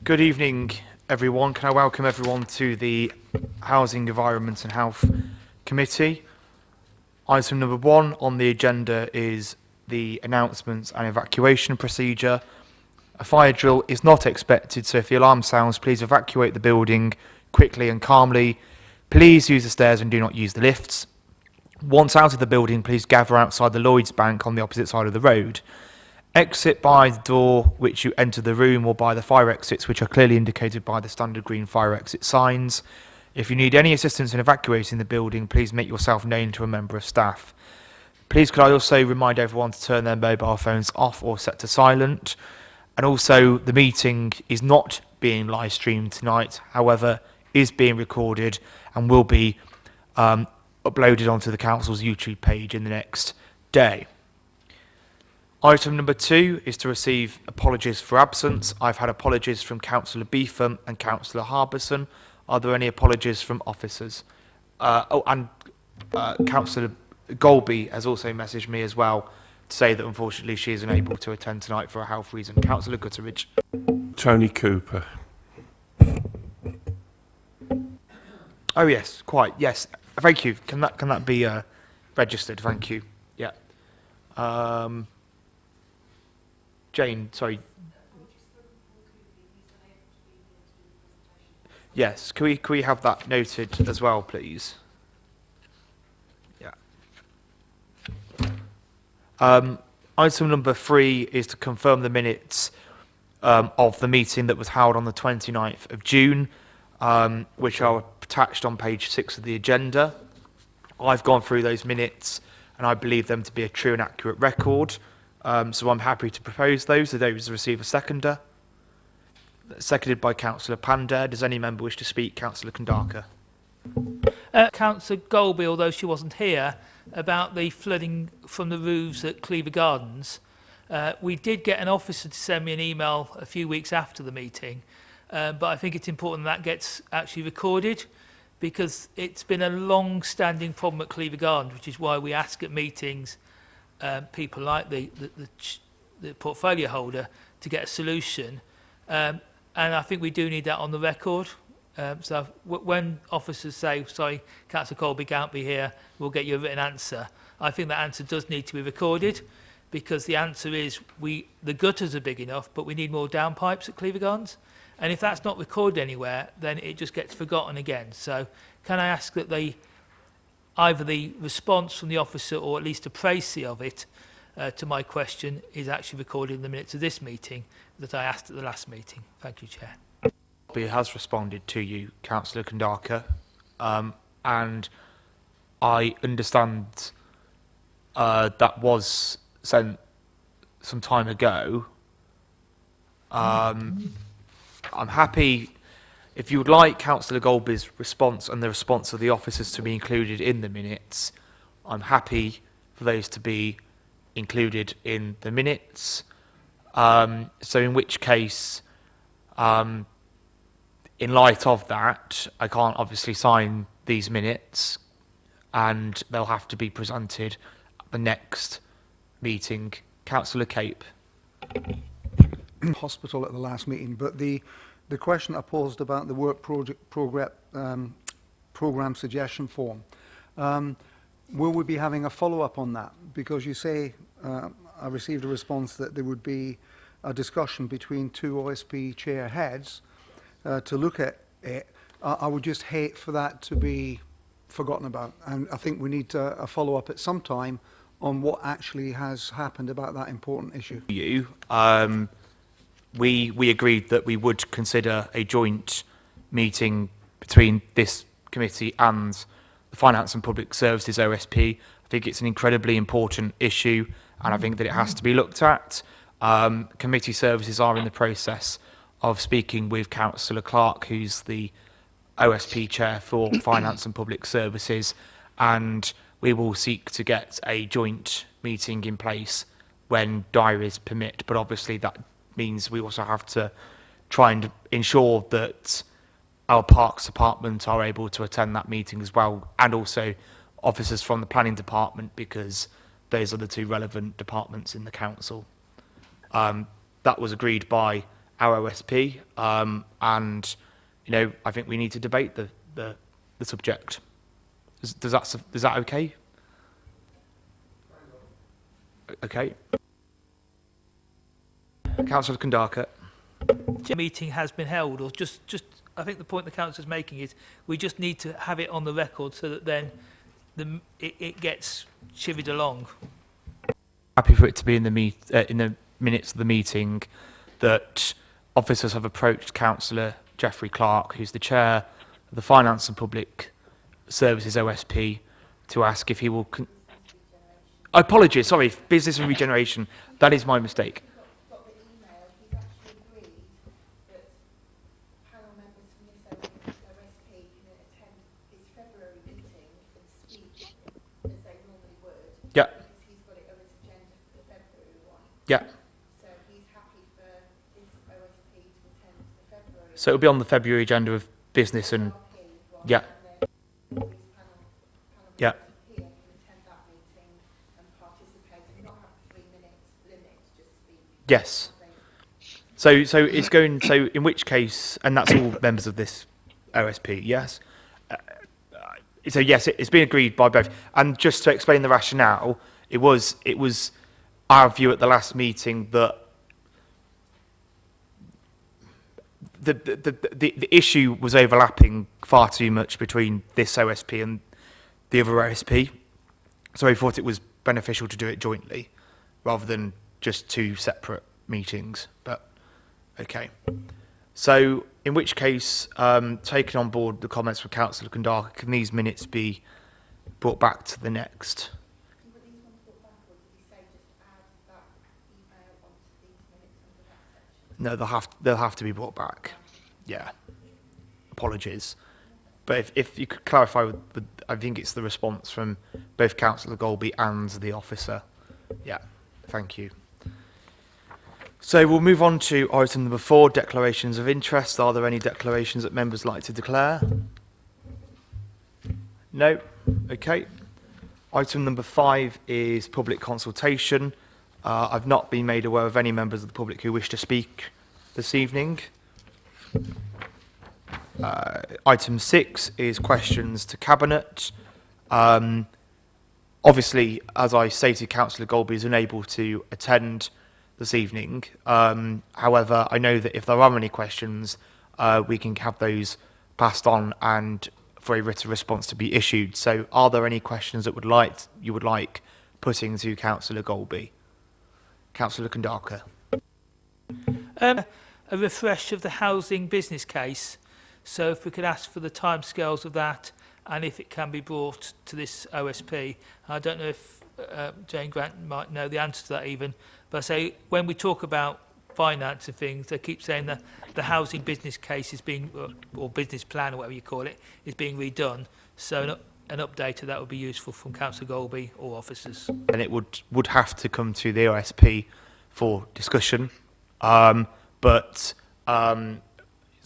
Good evening, everyone. Can I welcome everyone to the Housing, Environment and Health Committee. Item number 1 on the agenda is the announcements and evacuation procedure. A fire drill is not expected, so if the alarm sounds, please evacuate the building quickly and calmly. Please use the stairs and do not use the lifts. Once out of the building, please gather outside the Lloyds Bank on the opposite side of the road. Exit by the door which you enter the room or by the fire exits which are clearly indicated by the standard green fire exit signs. If you need any assistance in evacuating the building, please make yourself known to a member of staff. Please could I also remind everyone to turn their mobile phones off or set to silent. And also the meeting is not being live streamed tonight, however is being recorded and will be uploaded onto the Council's YouTube page in the next day. Item number 2 is to receive apologies for absence. I've had apologies from Councillor Beetham and Councillor Harbison. Are there any apologies from officers? Councillor Golby has also messaged me as well to say that unfortunately she is unable to attend tonight for a health reason. Councillor Gutteridge. Tony Cooper. Oh yes, quite, yes. Thank you. Can that be registered? Thank you. Yeah. Jane, sorry. Yes, can we have that noted as well, please? Yeah. Item number 3 is to confirm the minutes of the meeting that was held on the 29th of June, which are attached on page 6 of the agenda. I've gone through those minutes and I believe them to be a true and accurate record. So I'm happy to propose those. Do those receive a seconder? Seconded by Councillor Pander. Does any member wish to speak? Councillor Kandaka. Councillor Golby, although she wasn't here, about the flooding from the roofs at Cleaver Gardens. We did get an officer to send me an email a few weeks after the meeting, but I think it's important that gets actually recorded because it's been a long-standing problem at Cleaver Gardens, which is why we ask at meetings people like the portfolio holder to get a solution, and I think we do need that on the record. So when officers say, sorry, Councillor Colby can't be here, we'll get you a written answer, I think that answer does need to be recorded because the answer is the gutters are big enough, but we need more downpipes at Cleaver Gardens. And if that's not recorded anywhere, then it just gets forgotten again. So can I ask that either the response from the officer or at least a précis of it to my question is actually recorded in the minutes of this meeting that I asked at the last meeting. Thank you, Chair. He has responded to you, Councillor Kandaka, and I understand that was sent some time ago. I'm happy if you would like Councillor Golby's response and the response of the officers to be included in the minutes. I'm happy for those to be included in the minutes. So in which case, in light of that, I can't obviously sign these minutes and they'll have to be presented at the next meeting. Councillor Cape. Hospital at the last meeting, but the question I posed about the work program suggestion form, will we be having a follow-up on that? Because you say, I received a response that there would be a discussion between 2 OSP chair heads to look at it. I would just hate for that to be forgotten about, and I think we need a follow-up at some time on what actually has happened about that important issue. We agreed that we would consider a joint meeting between this committee and the Finance and Public Services OSP. I think it's an incredibly important issue and I think that it has to be looked at. Committee services are in the process of speaking with Councillor Clark, who's the OSP chair for Finance and Public Services, and we will seek to get a joint meeting in place when diaries permit, but obviously that means we also have to try and ensure that our Parks Department are able to attend that meeting as well, and also officers from the Planning Department, because those are the 2 relevant departments in the Council. That was agreed by our OSP, and I think we need to debate the subject. Does that okay? Okay. Councillor Kandaka. Meeting has been held, or just I think the point the council is making is we just need to have it on the record so that then it gets chivied along. Happy for it to be in the minutes of the meeting that officers have approached Councillor Geoffrey Clark, who's the chair of the Finance and Public Services OSP, to ask if he will. Apologies, sorry, business and regeneration. That is my mistake. Got the email, he's actually agreed that panel members from this OSP can attend his February meeting and speak as they normally would. Yeah. Because he's got it on his agenda for the February one. Yeah. So he's happy for this OSP to attend the February. So it'll be on the February agenda of business and RP one, yeah. And then all these panel Yeah. members here can attend that meeting and participate and not have the 3 minute limit, just speak. Yes. So it's going. So in which case, and that's all members of this OSP. Yes. So yes, it's been agreed by both. And just to explain the rationale, it was our view at the last meeting that the issue was overlapping far too much between this OSP and the other OSP. So we thought it was beneficial to do it jointly, rather than just two separate meetings. But okay. So in which case, taking on board the comments from Councillor Kandaka, can these minutes be brought back to the next? Were these ones brought back, or did he say just add that email onto these minutes under that section? No, they'll have to be brought back. Yeah. Apologies. But if you could clarify with I think it's the response from both Councillor Golby and the officer. Yeah. Thank you. So we'll move on to item number 4, declarations of interest. Are there any declarations that members like to declare? No? Okay. Item number 5 is public consultation. I've not been made aware of any members of the public who wish to speak this evening. Item 6 is questions to Cabinet. Obviously, as I stated, Councillor Golby is unable to attend this evening. However, I know that if there are any questions, we can have those passed on and for a written response to be issued. So are there any questions that you would like putting to Councillor Golby? Councillor Kandaka. A refresh of the housing business case. So if we could ask for the timescales of that and if it can be brought to this OSP. I don't know if Jane Grant might know the answer to that even, but I say when we talk about finance and things, they keep saying that the housing business case is being, or business plan or whatever you call it, is being redone. So an update of that would be useful from Councillor Golby or officers. And it would have to come to the OSP for discussion. So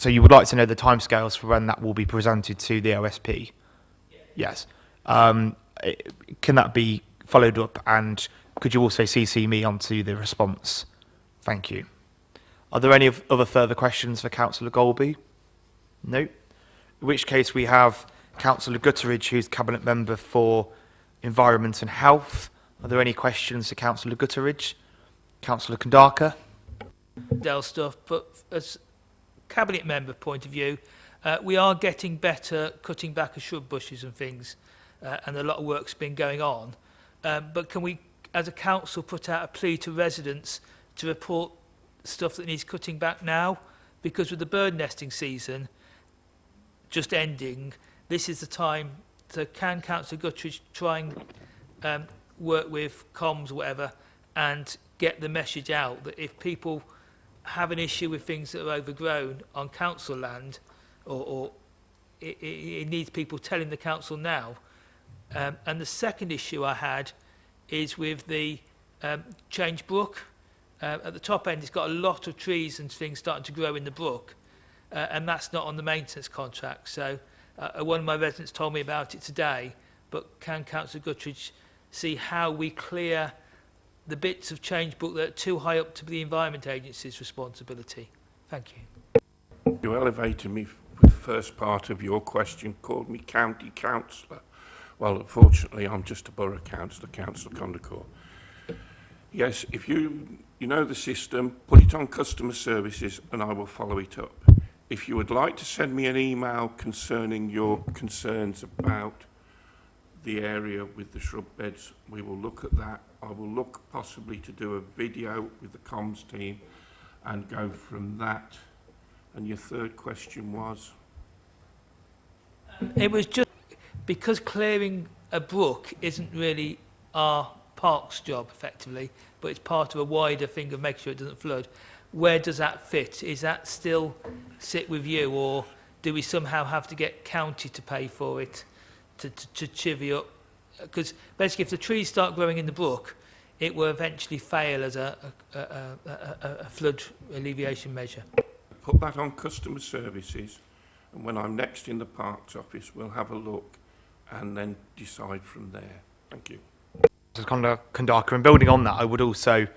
you would like to know the timescales for when that will be presented to the OSP? Yes. Can that be followed up, and could you also CC me onto the response? Thank you. Are there any other further questions for Councillor Golby? No. In which case we have Councillor Gutteridge, who's Cabinet Member for Environment and Health. Are there any questions to Councillor Gutteridge? Councillor Kandaka? Dell stuff, but as Cabinet Member point of view, we are getting better cutting back of shrub bushes and things, and a lot of work's been going on. But can we, as a council, put out a plea to residents to report stuff that needs cutting back now? Because with the bird nesting season just ending, this is the time. So can Councillor Guttridge try and work with comms or whatever and get the message out that if people have an issue with things that are overgrown on council land, or it needs people telling the council now. And the second issue I had is with the Change Brook. At the top end, it's got a lot of trees and things starting to grow in the brook, and that's not on the maintenance contract. So one of my residents told me about it today, but can Councillor Guttridge see how we clear the bits of Change Brook that are too high up to be the Environment Agency's responsibility? Thank you. You elevated me with the first part of your question, called me county councillor. Well, unfortunately, I'm just a borough councillor, Councillor Condacourt. Yes, if you know the system, put it on customer services and I will follow it up. If you would like to send me an email concerning your concerns about the area with the shrub beds, we will look at that. I will look possibly to do a video with the comms team and go from that. And your third question was? It was just because clearing a brook isn't really our parks job, effectively, but it's part of a wider thing of making sure it doesn't flood. Where does that fit? Is that still sit with you, or do we somehow have to get county to pay for it to chivvy up? Because basically, if the trees start growing in the brook, it will eventually fail as a flood alleviation measure. Put that on customer services, and when I'm next in the parks office, we'll have a look and then decide from there. Thank you. Kandaka, and building on that, I would also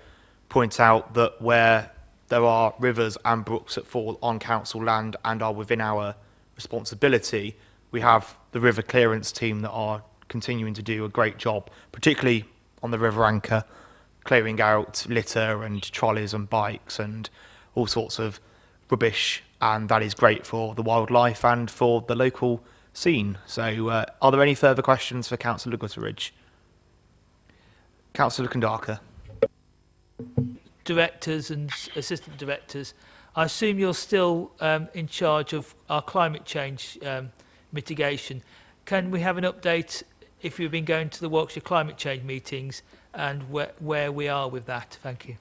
point out that where there are rivers and brooks that fall on council land and are within our responsibility, we have the river clearance team that are continuing to do a great job, particularly on the River Anchor, clearing out litter and trolleys and bikes and all sorts of rubbish, and that is great for the wildlife and for the local scene. So are there any further questions for Councillor Gutteridge? Councillor Kandaka. Directors and assistant directors, I assume you're still in charge of our climate change mitigation. Can we have an update if you've been going to the Warwickshire climate change meetings and where we are with that? Thank you.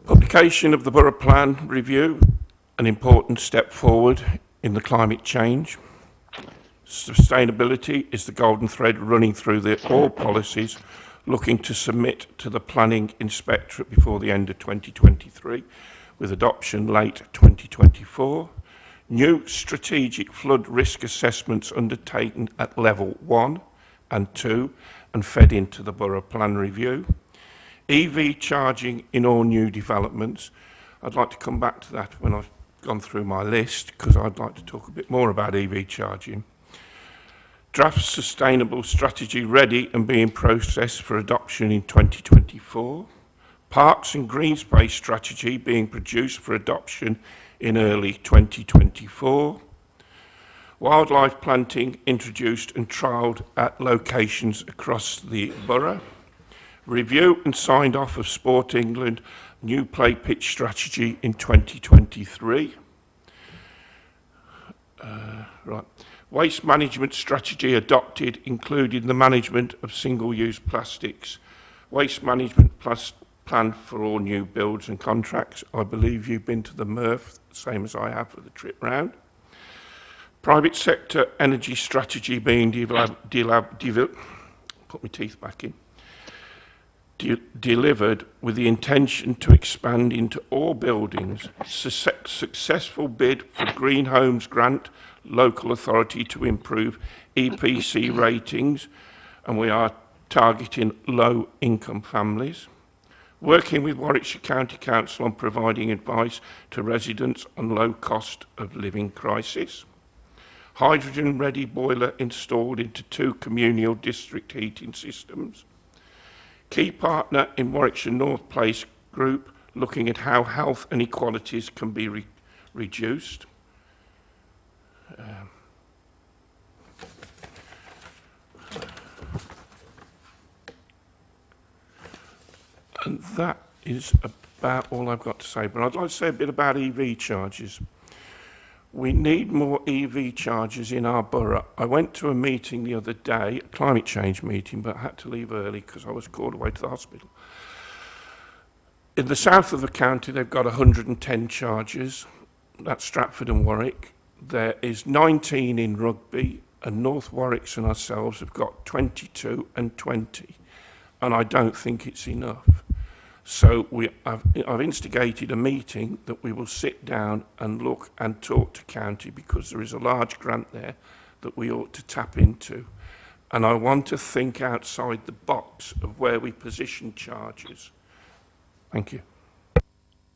Publication of the Borough Plan Review, an important step forward in the climate change. Sustainability is the golden thread running through all policies, looking to submit to the Planning Inspectorate before the end of 2023, with adoption late 2024. New strategic flood risk assessments undertaken at level 1 and 2 and fed into the Borough Plan Review. EV charging in all new developments. I'd like to come back to that when I've gone through my list, because I'd like to talk a bit more about EV charging. Draft sustainable strategy ready and being processed for adoption in 2024. Parks and green space strategy being produced for adoption in early 2024. Wildlife planting introduced and trialled at locations across the borough. Review and signed off of Sport England new play pitch strategy in 2023. Right. Waste management strategy adopted, including the management of single-use plastics. Waste management plan for all new builds and contracts. I believe you've been to the MRF, same as I have for the trip round. Private sector energy strategy being developed, put my teeth back in, delivered with the intention to expand into all buildings. Successful bid for Green Homes grant, local authority to improve EPC ratings, and we are targeting low-income families. Working with Warwickshire County Council on providing advice to residents on low cost of living crisis. Hydrogen-ready boiler installed into 2 communal district heating systems. Key partner in Warwickshire North Place Group, looking at how health inequalities can be reduced. And that is about all I've got to say. But I'd like to say a bit about EV chargers. We need more EV chargers in our borough. I went to a meeting the other day, a climate change meeting, but I had to leave early because I was called away to the hospital. In the south of the county, they've got 110 chargers. That's Stratford and Warwick. There is 19 in Rugby, and North Warwicks and ourselves have got 22 and 20. And I don't think it's enough. So I've instigated a meeting that we will sit down and look and talk to county, because there is a large grant there that we ought to tap into. And I want to think outside the box of where we position charges. Thank you.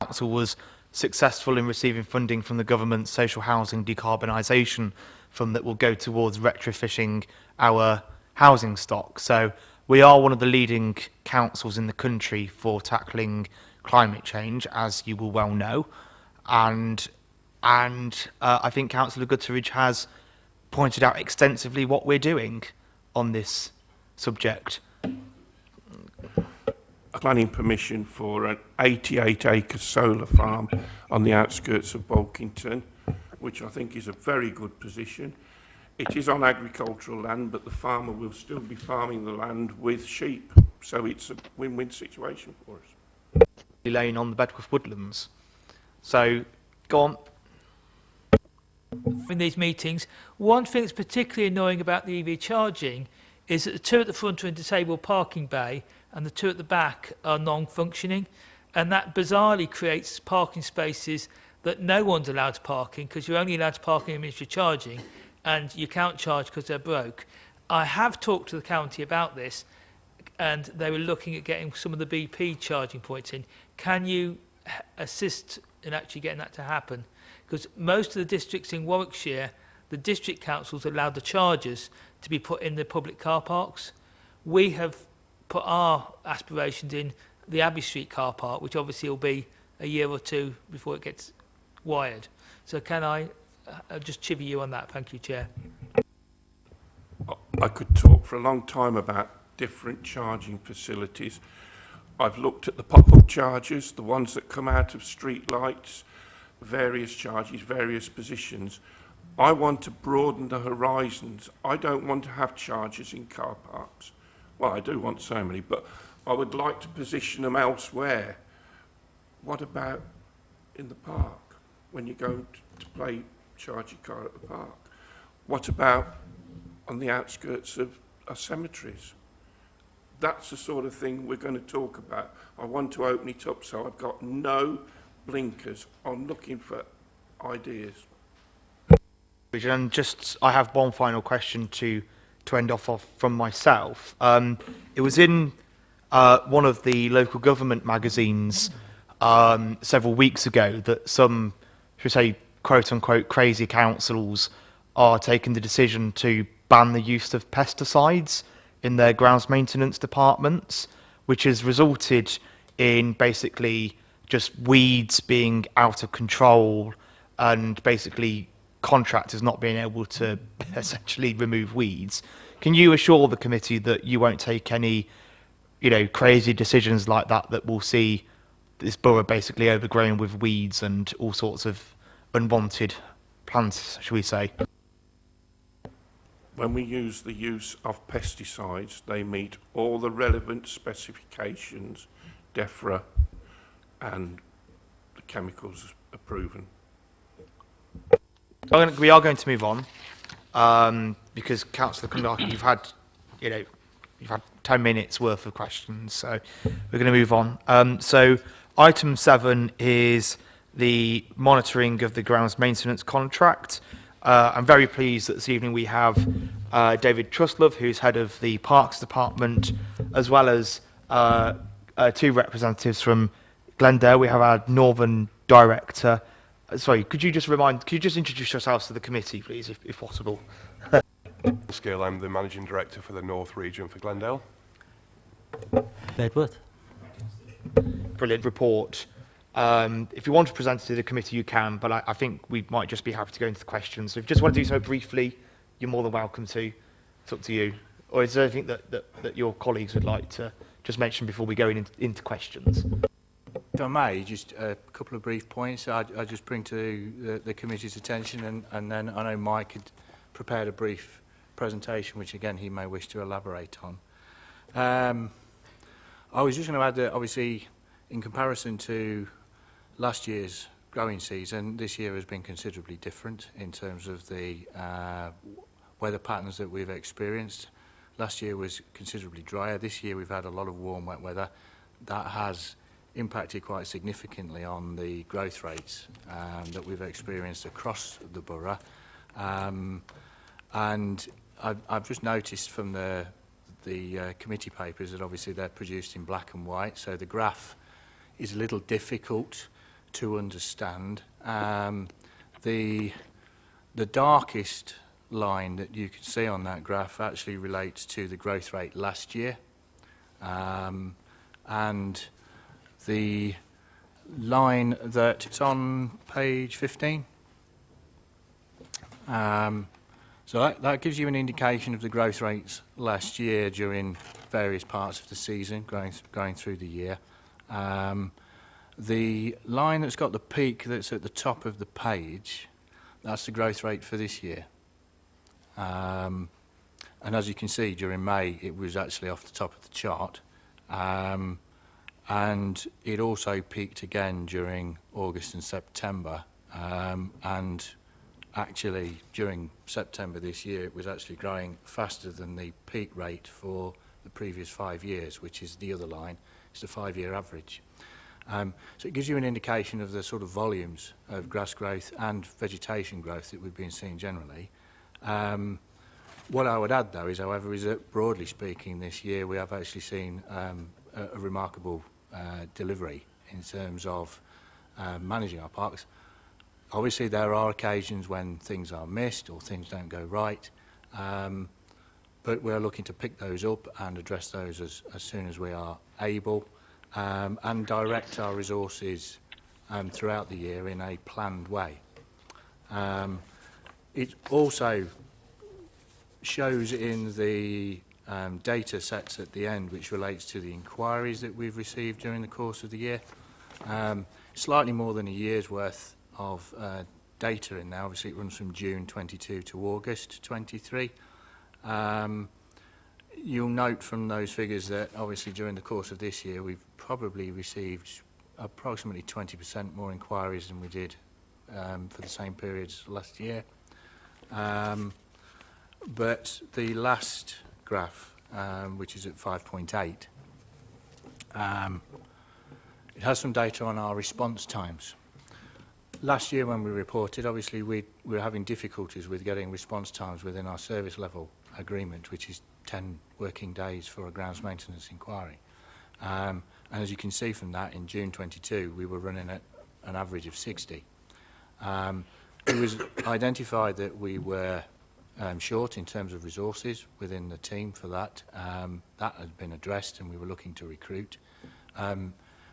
council was successful in receiving funding from the government's social housing decarbonisation fund that will go towards retrofitting our housing stock. So we are one of the leading councils in the country for tackling climate change, as you will well know. And I think Councillor Gutteridge has pointed out extensively what we're doing on this subject. Planning permission for an 88-acre solar farm on the outskirts of Bolkington, which I think is a very good position. It is on agricultural land, but the farmer will still be farming the land with sheep, so it's a win-win situation for us. Lane on the Bedworth woodlands. So, go on. In these meetings, one thing that's particularly annoying about the EV charging is that the two at the front are in disabled parking bay and the two at the back are non-functioning, and that bizarrely creates parking spaces that no one's allowed to park in, because you're only allowed to park in a ministry charging and you can't charge because they're broke. I have talked to the county about this and they were looking at getting some of the BP charging points in. Can you assist in actually getting that to happen? Because most of the districts in Warwickshire, the district councils allowed the chargers to be put in the public car parks. We have put our aspirations in the Abbey Street car park, which obviously will be a year or two before it gets wired. So can I just chivvy you on that? Thank you, Chair. I could talk for a long time about different charging facilities. I've looked at the pop-up chargers, the ones that come out of street lights, various charges, various positions. I want to broaden the horizons. I don't want to have chargers in car parks. Well, I do want so many, but I would like to position them elsewhere. What about in the park, when you go to charge your car at the park? What about on the outskirts of cemeteries? That's the sort of thing we're going to talk about. I want to open it up so I've got no blinkers. I'm looking for ideas. And I have one final question to end off from myself. It was in one of the local government magazines several weeks ago that some, should we say, quote-unquote crazy councils are taking the decision to ban the use of pesticides in their grounds maintenance departments, which has resulted in basically just weeds being out of control and basically contractors not being able to essentially remove weeds. Can you assure the committee that you won't take any, crazy decisions like that will see this borough basically overgrown with weeds and all sorts of unwanted plants, shall we say? When we use the use of pesticides, they meet all the relevant specifications, DEFRA, and the chemicals are proven. We are going to move on because Councillor Kundaki, you've had 10 minutes worth of questions, so we're going to move on. So item 7 is the monitoring of the grounds maintenance contract. I'm very pleased that this evening we have David Truslove, who's head of the Parks Department, as well as 2 representatives from Glendale. We have our Northern Director. Sorry, could you just introduce yourselves to the committee, please, if possible? Scale, I'm the Managing Director for the North Region for Glendale. Bedworth. Brilliant report. If you want to present it to the committee, you can, but I think we might just be happy to go into the questions. So if you just want to do so briefly, you're more than welcome to. It's up to you. Or is there anything that your colleagues would like to just mention before we go into questions? If I may, just a couple of brief points I just bring to the committee's attention, and then I know Mike had prepared a brief presentation, which again he may wish to elaborate on. I was just going to add that obviously in comparison to last year's growing season, this year has been considerably different in terms of the weather patterns that we've experienced. Last year was considerably drier. This year we've had a lot of warm, wet weather. That has impacted quite significantly on the growth rates that we've experienced across the borough. And I've just noticed from the committee papers that obviously they're produced in black and white, so the graph is a little difficult to understand. The darkest line that you can see on that graph actually relates to the growth rate last year. And the line that it's on page 15. So that gives you an indication of the growth rates last year during various parts of the season, going through the year. The line that's got the peak that's at the top of the page, that's the growth rate for this year. And as you can see, during May, it was actually off the top of the chart. And it also peaked again during August and September. And actually, during September this year, it was actually growing faster than the peak rate for the previous 5 years, which is the other line. It's the 5-year average. So it gives you an indication of the sort of volumes of grass growth and vegetation growth that we've been seeing generally. What I would add, though, is, however, is that broadly speaking this year we have actually seen a remarkable delivery in terms of managing our parks. Obviously, there are occasions when things are missed or things don't go right, but we're looking to pick those up and address those as soon as we are able, and direct our resources throughout the year in a planned way. It also shows in the data sets at the end, which relates to the inquiries that we've received during the course of the year. Slightly more than a year's worth of data in there. Obviously, it runs from June 22 to August 23. You'll note from those figures that obviously during the course of this year we've probably received approximately 20% more inquiries than we did for the same periods last year. But the last graph, which is at 5.8, it has some data on our response times. Last year when we reported, obviously we were having difficulties with getting response times within our service level agreement, which is 10 working days for a grounds maintenance inquiry. And as you can see from that, in June 22, we were running at an average of 60. It was identified that we were short in terms of resources within the team for that. That had been addressed and we were looking to recruit.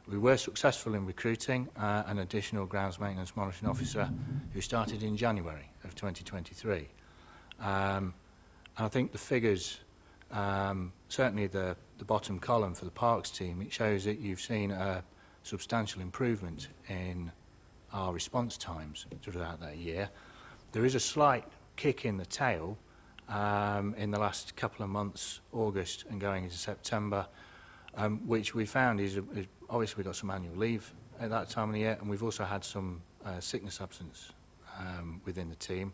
We were successful in recruiting an additional grounds maintenance monitoring officer who started in January of 2023. And I think the figures, certainly the bottom column for the parks team, it shows that you've seen a substantial improvement in our response times throughout that year. There is a slight kick in the tail in the last couple of months, August and going into September, which we found is obviously we got some annual leave at that time of the year, and we've also had some sickness absence within the team.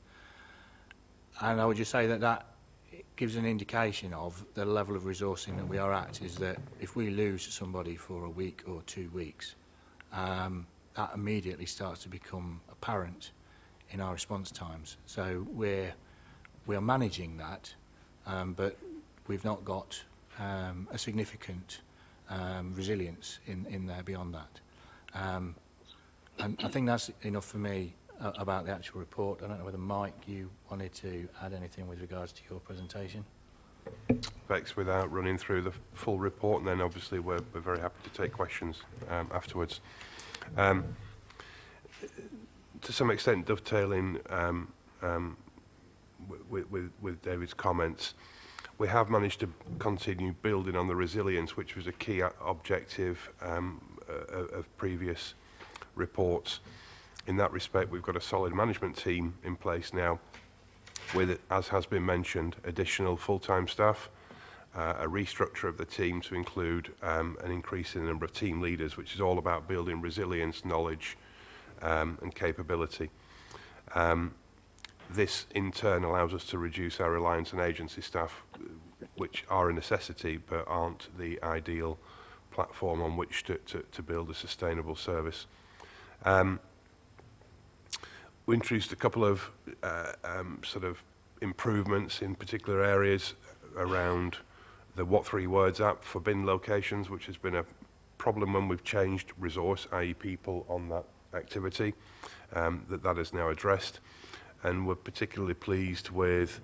And I would just say that gives an indication of the level of resourcing that we are at, is that if we lose somebody for a week or 2 weeks, that immediately starts to become apparent in our response times. So we're managing that, but we've not got a significant resilience in there beyond that. And I think that's enough for me about the actual report. I don't know whether, Mike, you wanted to add anything with regards to your presentation? Bex, without running through the full report, and then obviously we're very happy to take questions afterwards. To some extent, dovetailing with David's comments, we have managed to continue building on the resilience, which was a key objective of previous reports. In that respect, we've got a solid management team in place now with, as has been mentioned, additional full-time staff, a restructure of the team to include an increase in the number of team leaders, which is all about building resilience, knowledge, and capability. This in turn allows us to reduce our reliance on agency staff, which are a necessity but aren't the ideal platform on which to build a sustainable service. We introduced a couple of sort of improvements in particular areas around the What 3 Words app for bin locations, which has been a problem when we've changed resource, i.e. people on that activity, that is now addressed. And we're particularly pleased with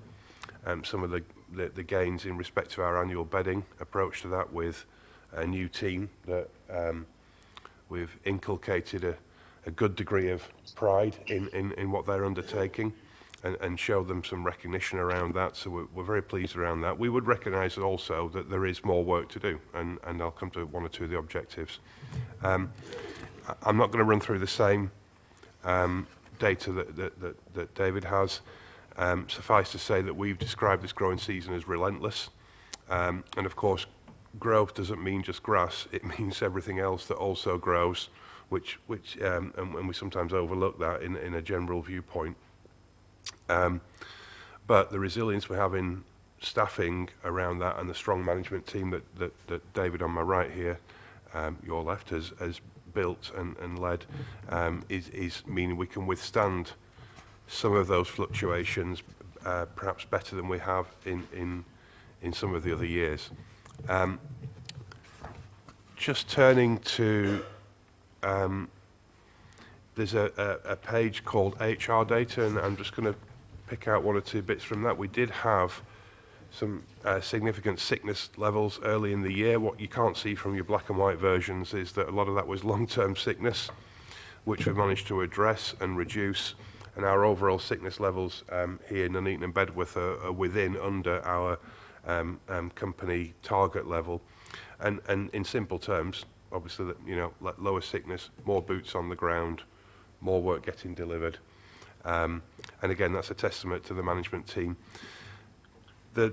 some of the gains in respect to our annual bedding approach to that, with a new team that we've inculcated a good degree of pride in what they're undertaking, and show them some recognition around that. So we're very pleased around that. We would recognise also that there is more work to do, and I'll come to one or two of the objectives. I'm not going to run through the same data that David has. Suffice to say that we've described this growing season as relentless. And of course, growth doesn't mean just grass, it means everything else that also grows, which and we sometimes overlook that in a general viewpoint. But the resilience we have in staffing around that, and the strong management team that David on my right here, your left, has built and led, is meaning we can withstand some of those fluctuations perhaps better than we have in some of the other years. Just turning to, there's a page called HR data, and I'm just going to pick out one or two bits from that. We did have some significant sickness levels early in the year. What you can't see from your black and white versions is that a lot of that was long-term sickness, which we've managed to address and reduce. And our overall sickness levels here in Nuneaton and Bedworth are within, under our company target level. And in simple terms, obviously, that, you know, lower sickness, more boots on the ground, more work getting delivered. And again, that's a testament to the management team. The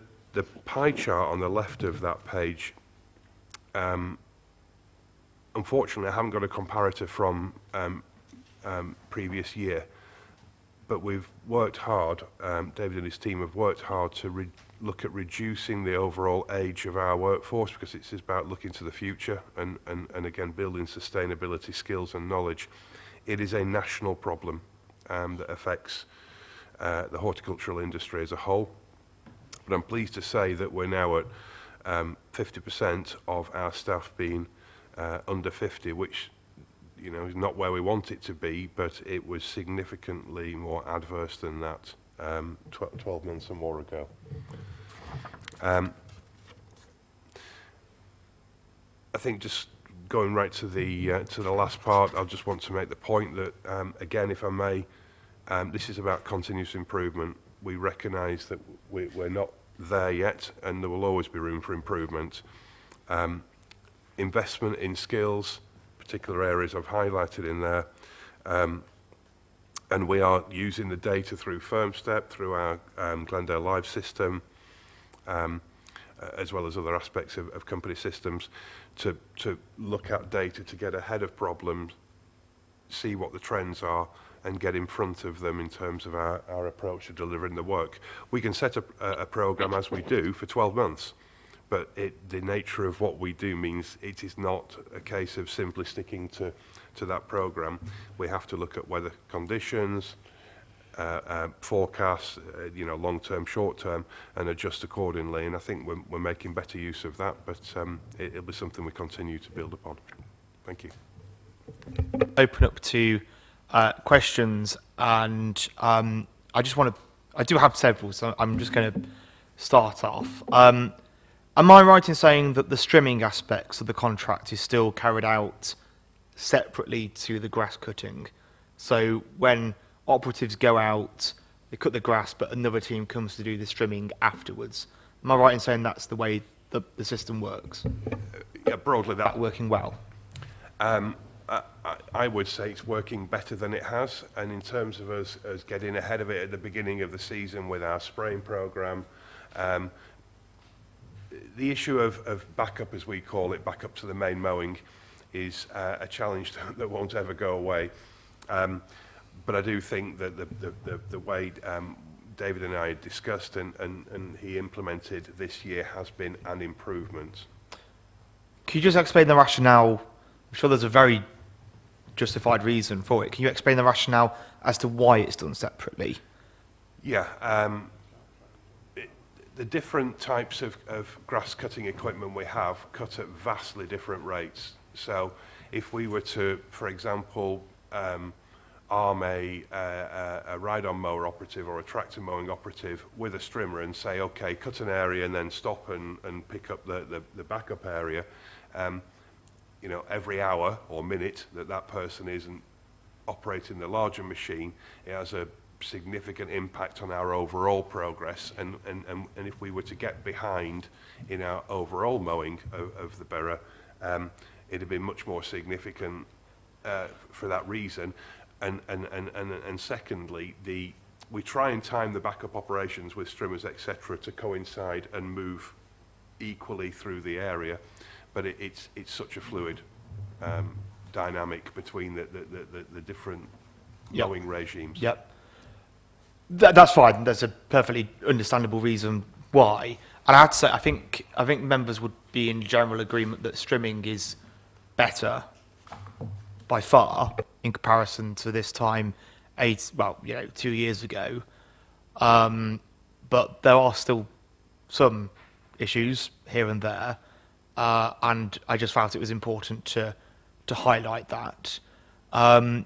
pie chart on the left of that page, unfortunately, I haven't got a comparator from previous year, but we've worked hard, David and his team have worked hard to look at reducing the overall age of our workforce, because it's about looking to the future and again, building sustainability skills and knowledge. It is a national problem that affects the horticultural industry as a whole. But I'm pleased to say that we're now at 50% of our staff being under 50, which, you know, is not where we want it to be, but it was significantly more adverse than that 12 months or more ago. I think just going right to the last part, I just want to make the point that again, if I may, this is about continuous improvement. We recognise that we're not there yet, and there will always be room for improvement. Investment in skills, particular areas I've highlighted in there, and we are using the data through FirmStep, through our Glendale Live system, as well as other aspects of company systems, to look at data to get ahead of problems, see what the trends are, and get in front of them in terms of our approach to delivering the work. We can set a programme, as we do, for 12 months, but the nature of what we do means it is not a case of simply sticking to that programme. We have to look at weather conditions, forecasts, you know, long-term, short-term, and adjust accordingly. And I think we're making better use of that, but it'll be something we continue to build upon. Thank you. Open up to questions, and I do have several, so I'm just going to start off. Am I right in saying that the trimming aspects of the contract is still carried out separately to the grass cutting? So when operatives go out, they cut the grass, but another team comes to do the trimming afterwards. Am I right in saying that's the way the system works? Yeah, broadly that. Working well? I would say it's working better than it has, and in terms of us getting ahead of it at the beginning of the season with our spraying programme, the issue of backup, as we call it, backup to the main mowing, is a challenge that won't ever go away. But I do think that the way David and I had discussed and he implemented this year has been an improvement. Can you just explain the rationale? I'm sure there's a very justified reason for it. Can you explain the rationale as to why it's done separately? Yeah. The different types of grass cutting equipment we have cut at vastly different rates. So if we were to, for example, arm a ride-on mower operative or a tractor mowing operative with a strimmer and say, okay, cut an area and then stop and pick up the backup area, you know, every hour or minute that person isn't operating the larger machine, it has a significant impact on our overall progress. And if we were to get behind in our overall mowing of the borough, it'd have been much more significant for that reason. And secondly, we try and time the backup operations with strimmers, etc., to coincide and move equally through the area, but it's such a fluid dynamic between the different Yep. mowing regimes. Yep. That's fine. There's a perfectly understandable reason why. And I have to say, I think members would be in general agreement that strimming is better by far in comparison to this time 2 years ago. But there are still some issues here and there. And I just felt it was important to highlight that. My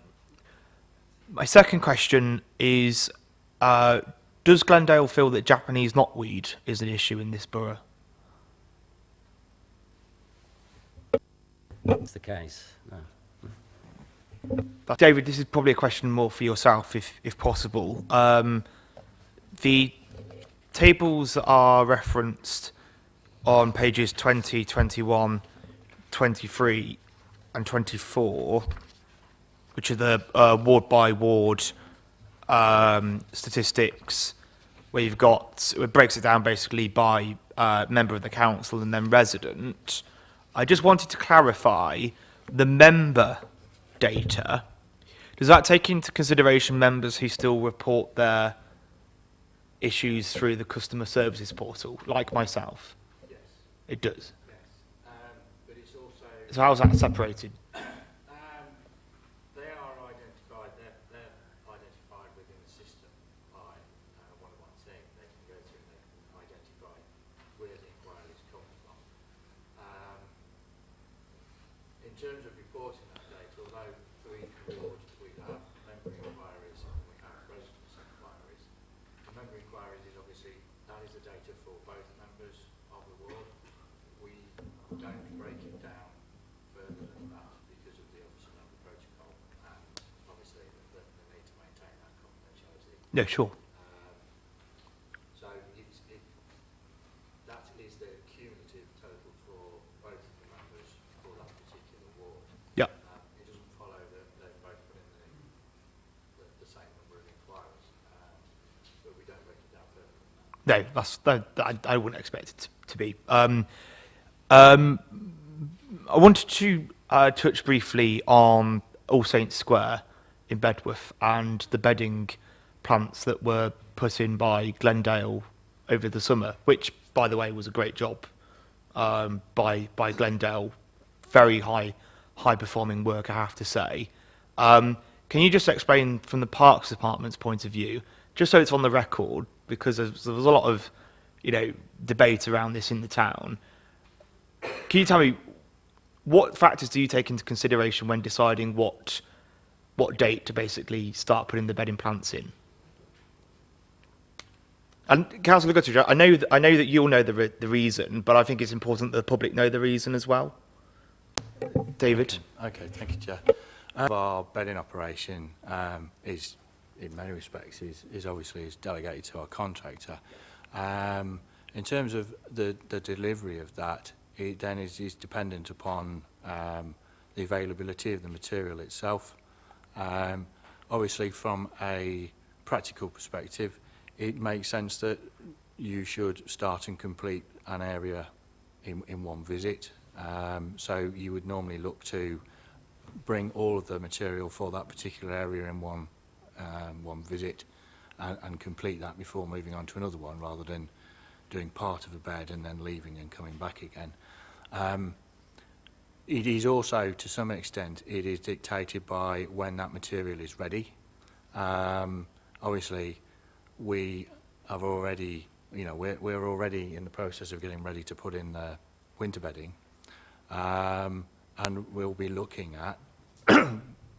second question is, does Glendale feel that Japanese knotweed is an issue in this borough? That's the case. No. David, this is probably a question more for yourself, if possible. The tables that are referenced on pages 20, 21, 23 and 24, which are the ward-by-ward statistics, where you've got, it breaks it down basically by member of the council and then resident. I just wanted to clarify the member data. Does that take into consideration members who still report their issues through the customer services portal, like myself? Yes. It does. Yes. But it's also... So how's that separated? They are identified, they're identified within the system by one thing. They can go through and they can identify where the inquiries come from. In terms of reporting that data, although for each ward we have member inquiries and we have residence inquiries, the member inquiries is obviously, that is the data for both members of the ward. We don't break it down further than that because of the officer member protocol and obviously the need to maintain that confidentiality. Yeah, sure. So that is the cumulative total for both of the members for that particular ward. Yeah. It doesn't follow that they've both put in the same number of inquiries, but we don't break it down further than that. No, I wouldn't expect it to be. I wanted to touch briefly on All Saints Square in Bedworth and the bedding plants that were put in by Glendale over the summer, which, by the way, was a great job by Glendale. Very high performing work, I have to say. Can you just explain from the Parks Department's point of view, just so it's on the record, because there was a lot of debate around this in the town. Can you tell me what factors do you take into consideration when deciding what date to basically start putting the bedding plants in? And Councillor Guttridge, I know that you'll know the reason, but I think it's important that the public know the reason as well. David? Okay, thank you, Chair. Our bedding operation is, in many respects, is obviously delegated to our contractor. In terms of the delivery of that, it then is dependent upon the availability of the material itself. Obviously, from a practical perspective, it makes sense that you should start and complete an area in one visit. So you would normally look to bring all of the material for that particular area in one visit and complete that before moving on to another one, rather than doing part of a bed and then leaving and coming back again. It is also, to some extent, it is dictated by when that material is ready. Obviously, we have already, we're already in the process of getting ready to put in the winter bedding, and we'll be looking at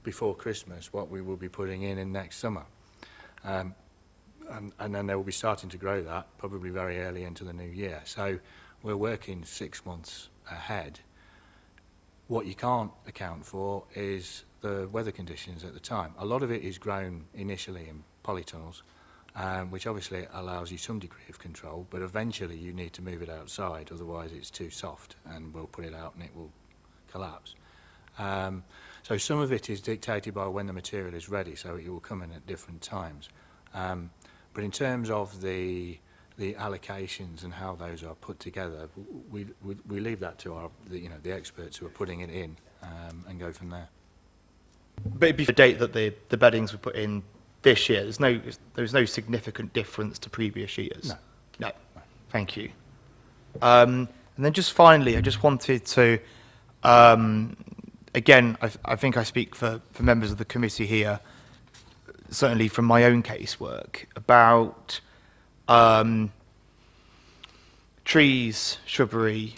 before Christmas what we will be putting in next summer. And then they will be starting to grow that probably very early into the new year. So we're working 6 months ahead. What you can't account for is the weather conditions at the time. A lot of it is grown initially in polytunnels, which obviously allows you some degree of control, but eventually you need to move it outside, otherwise it's too soft and we'll put it out and it will collapse. So some of it is dictated by when the material is ready, so it will come in at different times. But in terms of the allocations and how those are put together, we leave that to our the experts who are putting it in, and go from there. But it'd be the date that the beddings were put in this year. There's no significant difference to previous years. No. Thank you. And then just finally, I just wanted to, again, I think I speak for members of the committee here, certainly from my own casework, about trees, shrubbery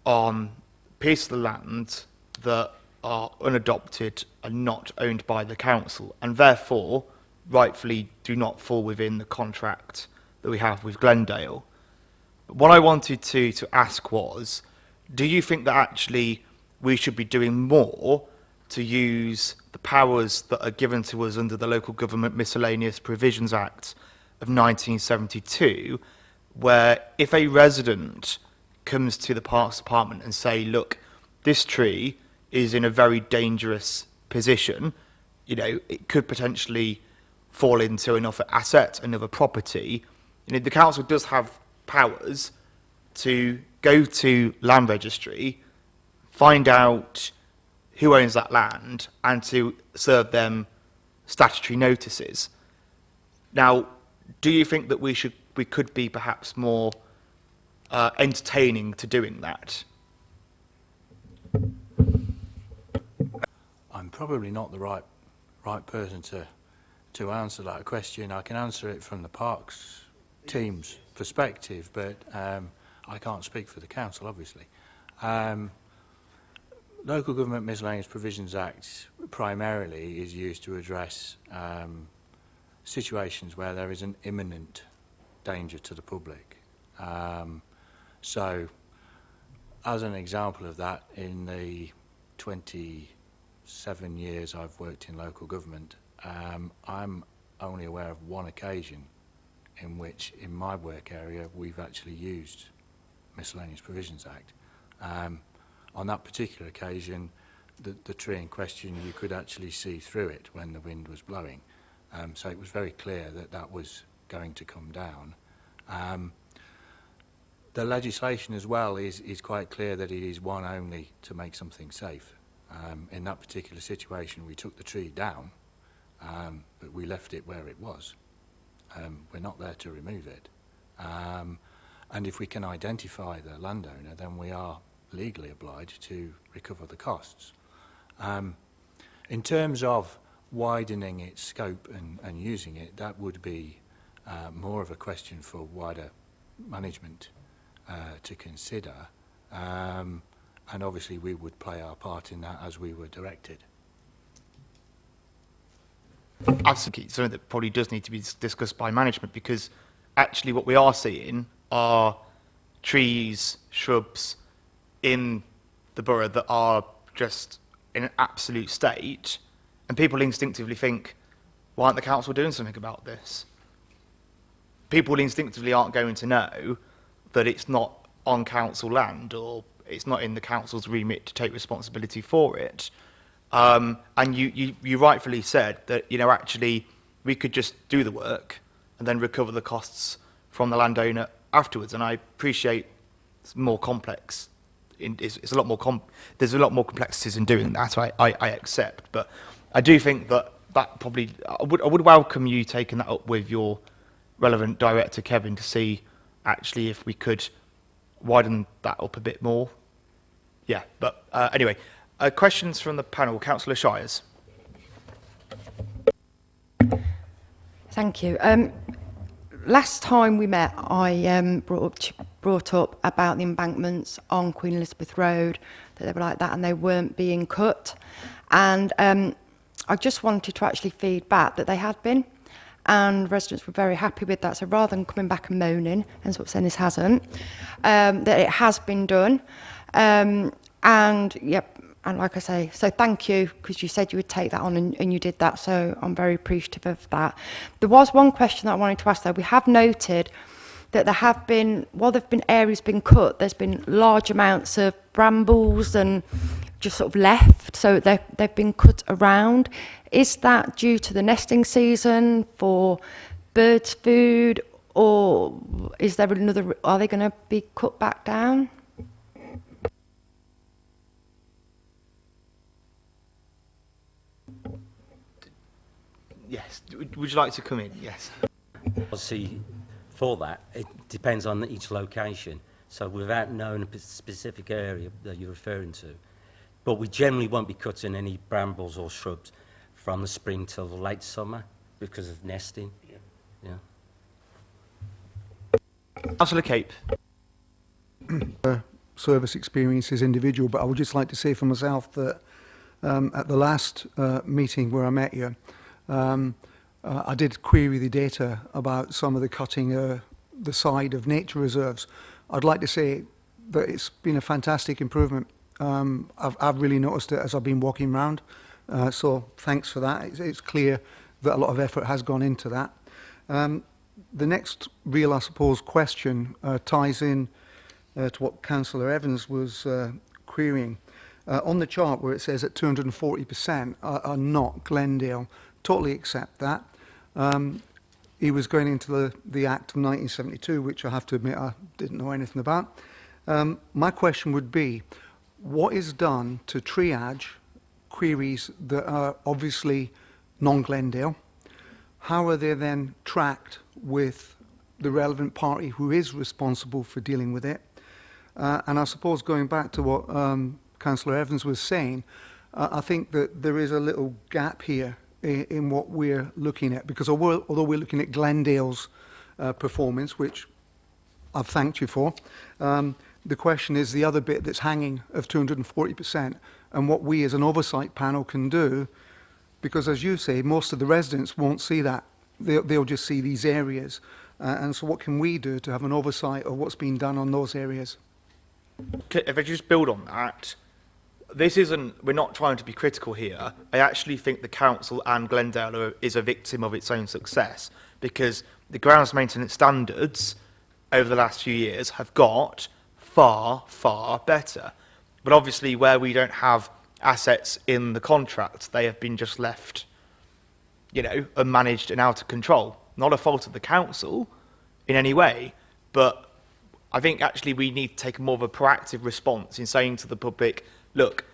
on a piece of the land that are unadopted and not owned by the council, and therefore rightfully do not fall within the contract that we have with Glendale. But what I wanted to ask was, do you think that actually we should be doing more to use the powers that are given to us under the Local Government Miscellaneous Provisions Act of 1972, where if a resident comes to the Parks Department and say, look, this tree is in a very dangerous position, it could potentially fall into another asset, another property. The council does have powers to go to land registry, find out who owns that land, and to serve them statutory notices. Now, do you think that we could be perhaps more entertaining to doing that? I'm probably not the right person to answer that question. I can answer it from the Parks team's perspective, but I can't speak for the council, obviously. Local Government Miscellaneous Provisions Act primarily is used to address situations where there is an imminent danger to the public. So, as an example of that, in the 27 years I've worked in local government, I'm only aware of one occasion in which, in my work area, we've actually used Miscellaneous Provisions Act. On that particular occasion, the tree in question, you could actually see through it when the wind was blowing. So it was very clear that that was going to come down. The legislation as well is quite clear that it is one only to make something safe. In that particular situation, we took the tree down, but we left it where it was. We're not there to remove it. And if we can identify the landowner, then we are legally obliged to recover the costs. In terms of widening its scope and using it, that would be more of a question for wider management to consider. And obviously we would play our part in that as we were directed. Absolutely, something that probably does need to be discussed by management, because actually what we are seeing are trees, shrubs in the borough that are just in an absolute state, and people instinctively think, why aren't the council doing something about this? People instinctively aren't going to know that it's not on council land, or it's not in the council's remit to take responsibility for it. And you rightfully said that, actually we could just do the work and then recover the costs from the landowner afterwards. And I appreciate it's more complex. It's a lot more there's a lot more complexities in doing that. I accept, but I do think that probably I would welcome you taking that up with your relevant director, Kevin, to see actually if we could widen that up a bit more. Yeah, but anyway, questions from the panel. Councillor Shires. Thank you. Last time we met, I brought up about the embankments on Queen Elizabeth Road, that they were like that and they weren't being cut. And I just wanted to actually feed back that they had been, and residents were very happy with that. So rather than coming back and moaning, and sort of saying this hasn't, that it has been done. And yep, and like I say, so thank you, because you said you would take that on, and you did that, so I'm very appreciative of that. There was one question that I wanted to ask though. We have noted that there have been, while there have been areas been cut, there's been large amounts of brambles and just sort of left, so they've been cut around. Is that due to the nesting season for birds' food, or is there another, are they going to be cut back down? Yes. Would you like to come in? Yes. Obviously, for that, it depends on each location. So without knowing a specific area that you're referring to, but we generally won't be cutting any brambles or shrubs from the spring till the late summer because of nesting. Yeah. Councillor Cape. Service experience is individual, but I would just like to say for myself that at the last meeting where I met you, I did query the data about some of the cutting the side of nature reserves. I'd like to say that it's been a fantastic improvement. I've really noticed it as I've been walking around, so thanks for that. It's clear that a lot of effort has gone into that. The next real, I suppose, question ties in to what Councillor Evans was querying. On the chart where it says that 240% are not Glendale, totally accept that. He was going into the Act of 1972, which I have to admit I didn't know anything about. My question would be, what is done to triage queries that are obviously non-Glendale? How are they then tracked with the relevant party who is responsible for dealing with it? And I suppose going back to what Councillor Evans was saying, I think that there is a little gap here in what we're looking at, because although we're looking at Glendale's performance, which I've thanked you for, the question is the other bit that's hanging of 240% and what we as an oversight panel can do, because as you say, most of the residents won't see that. They'll just see these areas. And so what can we do to have an oversight of what's being done on those areas? If I just build on that, we're not trying to be critical here. I actually think the council and Glendale is a victim of its own success, because the grounds maintenance standards over the last few years have got far, far better. But obviously where we don't have assets in the contract, they have been just left, unmanaged and out of control. Not a fault of the council in any way, but I think actually we need to take more of a proactive response in saying to the public, look,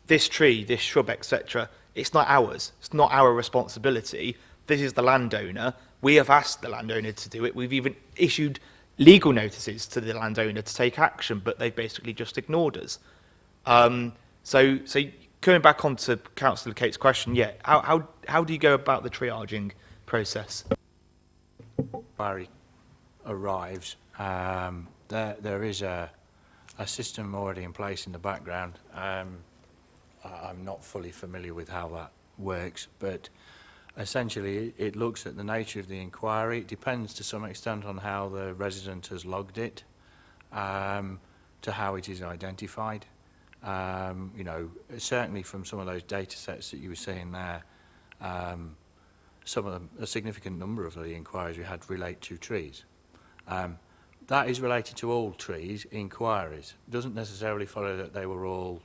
this tree, this shrub, etc., it's not ours. It's not our responsibility. This is the landowner. We have asked the landowner to do it. We've even issued legal notices to the landowner to take action, but they've basically just ignored us. So coming back onto Councillor Cate's question, how do you go about the triaging process? Inquiry arrives. There is a system already in place in the background. I'm not fully familiar with how that works, but essentially it looks at the nature of the inquiry. It depends to some extent on how the resident has logged it, to how it is identified. Certainly from some of those data sets that you were seeing there, a significant number of the inquiries we had relate to trees. That is related to all trees inquiries. It doesn't necessarily follow that they were all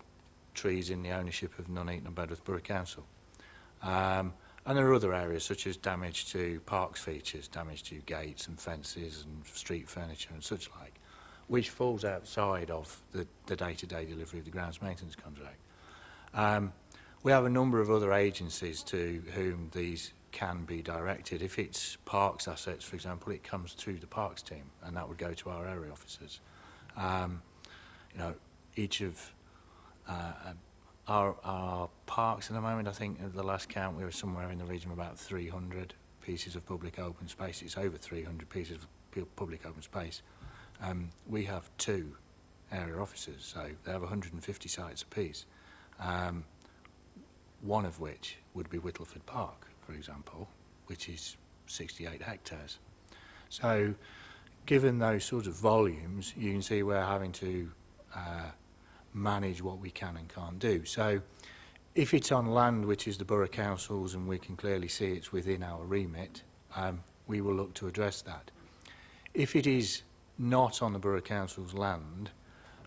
trees in the ownership of Nuneaton and Bedworth Borough Council. And there are other areas such as damage to parks features, damage to gates and fences and street furniture and such like, which falls outside of the day-to-day delivery of the grounds maintenance contract. We have a number of other agencies to whom these can be directed. If it's parks assets, for example, it comes to the parks team, and that would go to our area officers. Each of our parks at the moment, I think at the last count we were somewhere in the region of about 300 pieces of public open space. It's over 300 pieces of public open space. We have 2 area officers, so they have 150 sites apiece. one of which would be Whittleford Park, for example, which is 68 hectares. So given those sort of volumes, you can see we're having to manage what we can and can't do. So if it's on land which is the Borough Council's and we can clearly see it's within our remit, we will look to address that. If it is not on the Borough Council's land,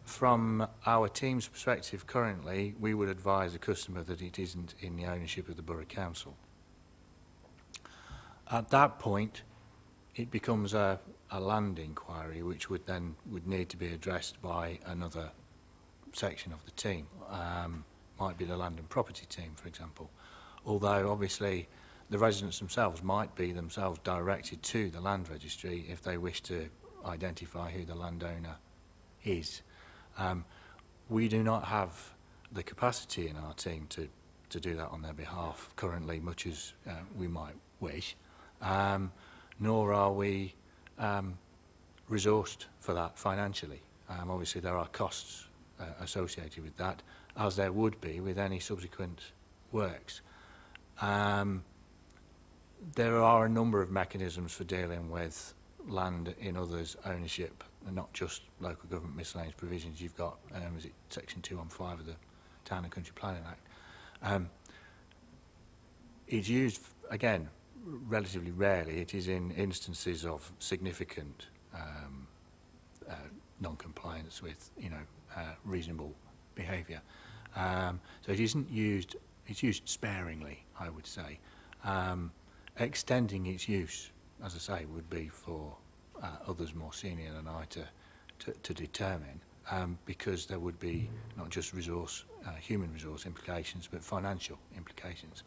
from our team's perspective currently, we would advise the customer that it isn't in the ownership of the Borough Council. At that point, it becomes a land inquiry, which would need to be addressed by another section of the team. Might be the land and property team, for example. Although obviously the residents themselves might be themselves directed to the land registry if they wish to identify who the landowner is. We do not have the capacity in our team to do that on their behalf currently, much as we might wish, nor are we resourced for that financially. Obviously there are costs associated with that, as there would be with any subsequent works. There are a number of mechanisms for dealing with land in others' ownership, and not just local government miscellaneous provisions. You've got, is it Section 215 of the Town and Country Planning Act. It's used, again, relatively rarely. It is in instances of significant non-compliance with, reasonable behaviour. So it isn't used, it's used sparingly, I would say. Extending its use, as I say, would be for others more senior than I to determine, because there would be not just human resource implications, but financial implications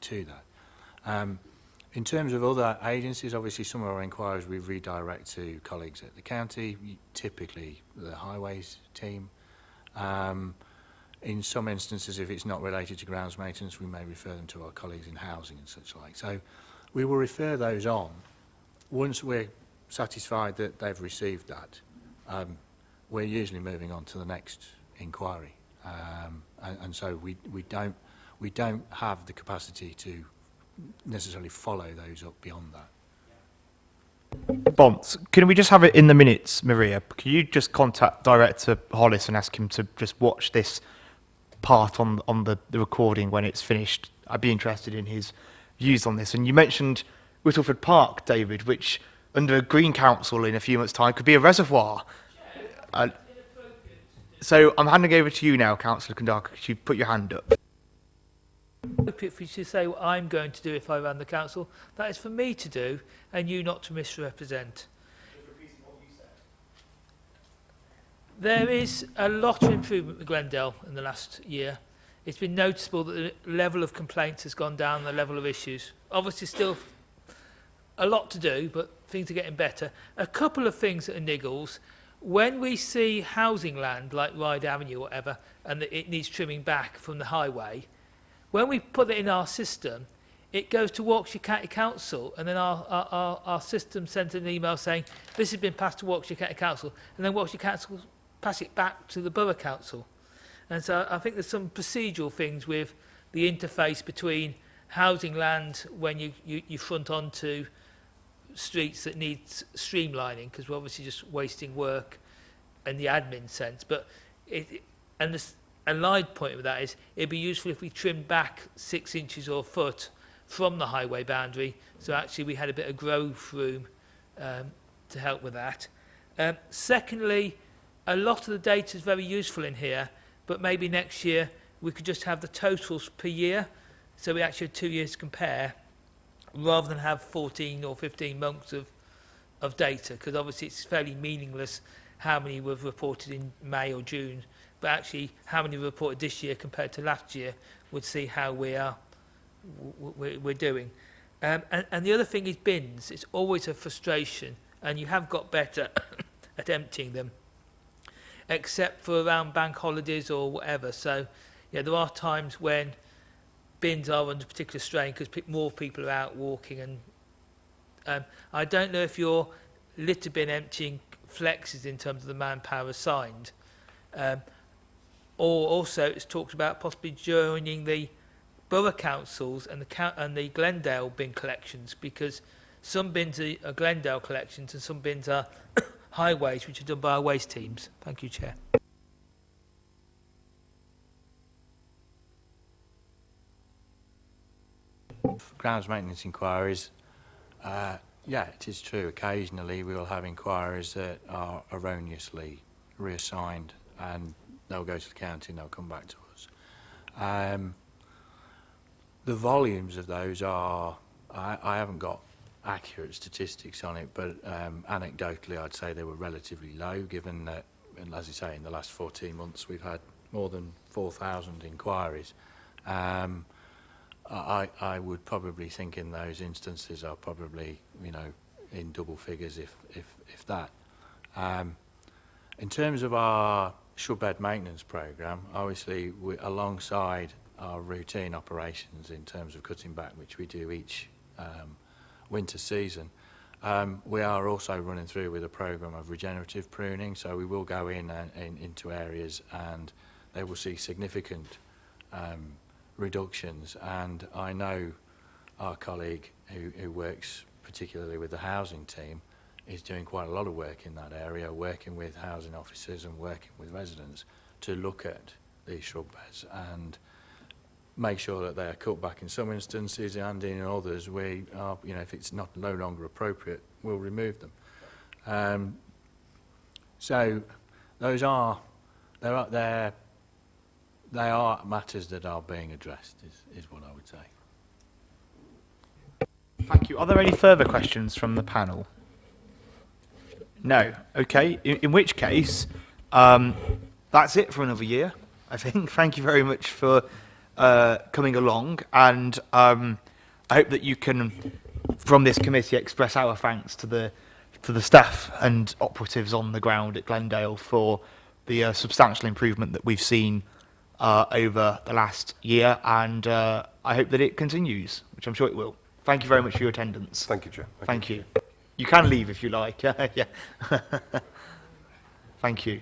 to that. In terms of other agencies, obviously some of our inquiries we redirect to colleagues at the county, typically the highways team. In some instances, if it's not related to grounds maintenance, we may refer them to our colleagues in housing and such like. So we will refer those on. Once we're satisfied that they've received that, we're usually moving on to the next inquiry. And so we don't have the capacity to necessarily follow those up beyond that. Bonds, can we just have it in the minutes, Maria? Can you just contact Director Hollis and ask him to just watch this part on the recording when it's finished? I'd be interested in his views on this. And you mentioned Whittleford Park, David, which under Green Council in a few months' time could be a reservoir. So I'm handing over to you now, Councillor Kandaka, because you've put your hand up. If you should say what I'm going to do if I ran the council, that is for me to do and you not to misrepresent. There is a lot of improvement with Glendale in the last year. It's been noticeable that the level of complaints has gone down, the level of issues. Obviously still a lot to do, but things are getting better. A couple of things that are niggles. When we see housing land like Ryde Avenue or whatever, and that it needs trimming back from the highway, when we put it in our system, it goes to Warwickshire County Council, and then our system sends an email saying, this has been passed to Warwickshire County Council, and then Warwickshire Council pass it back to the Borough Council. And so I think there's some procedural things with the interface between housing land when you front onto streets that need streamlining, because we're obviously just wasting work in the admin sense. But a light point of that is it'd be useful if we trimmed back 6 inches or a foot from the highway boundary, so actually we had a bit of growth room to help with that. Secondly, a lot of the data is very useful in here, but maybe next year we could just have the totals per year, so we actually have 2 years to compare, rather than have 14 or 15 months of data, because obviously it's fairly meaningless how many were reported in May or June, but actually how many were reported this year compared to last year would see how we're doing. And the other thing is bins. It's always a frustration, and you have got better at emptying them, except for around bank holidays or whatever. So yeah, there are times when bins are under particular strain because more people are out walking, and I don't know if your litter bin emptying flexes in terms of the manpower assigned, or also it's talked about possibly joining the borough councils and the Glendale bin collections, because some bins are Glendale collections and some bins are highways, which are done by our waste teams. Thank you, Chair. Grounds maintenance inquiries, yeah, it is true. Occasionally we will have inquiries that are erroneously reassigned, and they'll go to the county and they'll come back to us. The volumes of those are, I haven't got accurate statistics on it, but anecdotally I'd say they were relatively low, given that, and as you say, in the last 14 months we've had more than 4,000 inquiries. I would probably think in those instances are probably, you know, in double figures, if that. In terms of our shrub-bed maintenance programme, obviously alongside our routine operations in terms of cutting back, which we do each winter season, we are also running through with a programme of regenerative pruning, so we will go into areas and they will see significant reductions. And I know our colleague who works particularly with the housing team is doing quite a lot of work in that area, working with housing officers and working with residents to look at these shrub beds and make sure that they are cut back in some instances, and in others we are, you know, if it's no longer appropriate, we'll remove them. So those are, they are matters that are being addressed, is what I would say. Thank you. Are there any further questions from the panel? No. Okay. In which case, that's it for another year, I think. Thank you very much for coming along, and I hope that you can, from this committee, express our thanks to the staff and operatives on the ground at Glendale for the substantial improvement that we've seen over the last year, and I hope that it continues, which I'm sure it will. Thank you very much for your attendance. Thank you, Chair. Thank you. You can leave if you like. Yeah. Thank you.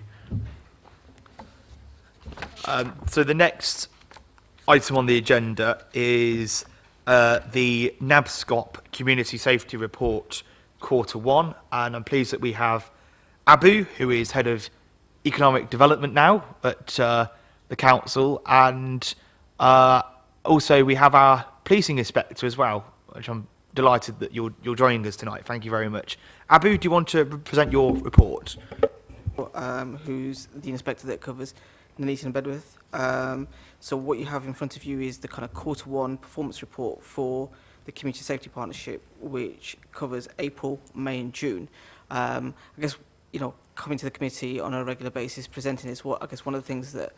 So the next item on the agenda is the NABSCOP Community Safety Report Q1, and I'm pleased that we have Abu, who is Head of Economic Development now at the Council, and also we have our Policing Inspector as well, which I'm delighted that you're joining us tonight. Thank you very much. Abu, do you want to present your report? Who's the inspector that covers Nuneaton and Bedworth. So what you have in front of you is the kind of Q1 performance report for the Community Safety Partnership, which covers April, May and June. I guess, you know, coming to the committee on a regular basis, presenting is what I guess one of the things that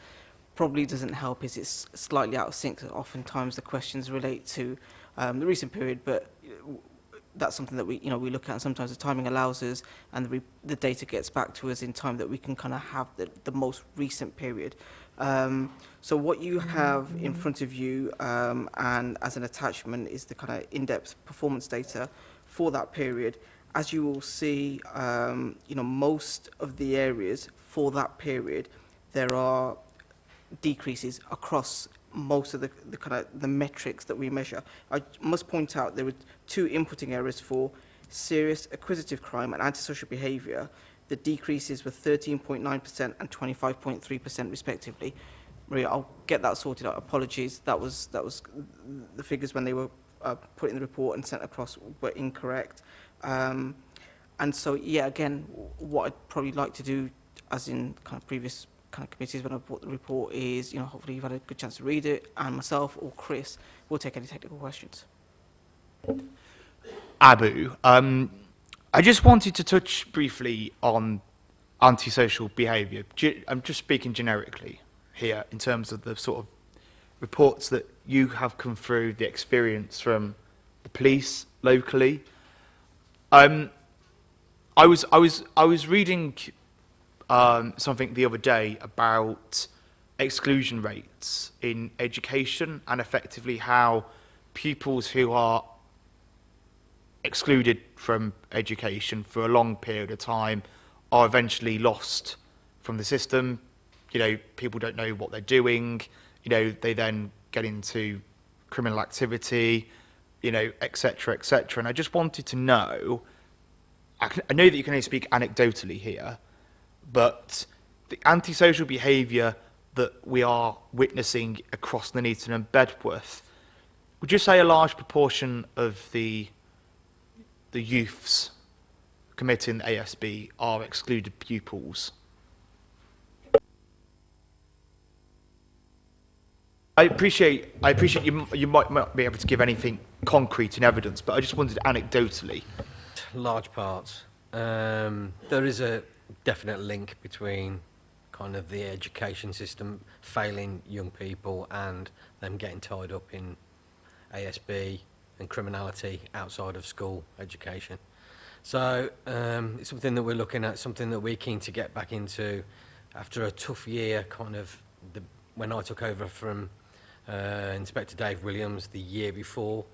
probably doesn't help is it's slightly out of sync. Oftentimes the questions relate to the recent period, but that's something that we look at, and sometimes the timing allows us, and the data gets back to us in time that we can kind of have the most recent period. So what you have in front of you, and as an attachment, is the kind of in-depth performance data for that period. As you will see, most of the areas for that period, there are decreases across most of the metrics that we measure. I must point out there were two inputting errors for serious acquisitive crime and antisocial behaviour. The decreases were 13.9% and 25.3% respectively. Maria, I'll get that sorted out. Apologies, that was the figures when they were put in the report and sent across were incorrect. And so, yeah, again, what I'd probably like to do, as in kind of previous kind of committees when I brought the report, is, hopefully you've had a good chance to read it, and myself or Chris will take any technical questions. Abu, I just wanted to touch briefly on antisocial behaviour. I'm just speaking generically here in terms of the sort of reports that you have come through, the experience from the police locally. I was reading something the other day about exclusion rates in education, and effectively how pupils who are excluded from education for a long period of time are eventually lost from the system. People don't know what they're doing. They then get into criminal activity, you know, etc., etc. And I just wanted to know, I know that you can only speak anecdotally here, but the antisocial behaviour that we are witnessing across Nuneaton and Bedworth, would you say a large proportion of the youths committing ASB are excluded pupils? I appreciate you might not be able to give anything concrete in evidence, but I just wondered anecdotally. Large parts. There is a definite link between kind of the education system failing young people and them getting tied up in ASB and criminality outside of school education. So it's something that we're looking at, something that we're keen to get back into after a tough year, kind of when I took over from Inspector Dave Williams the year before.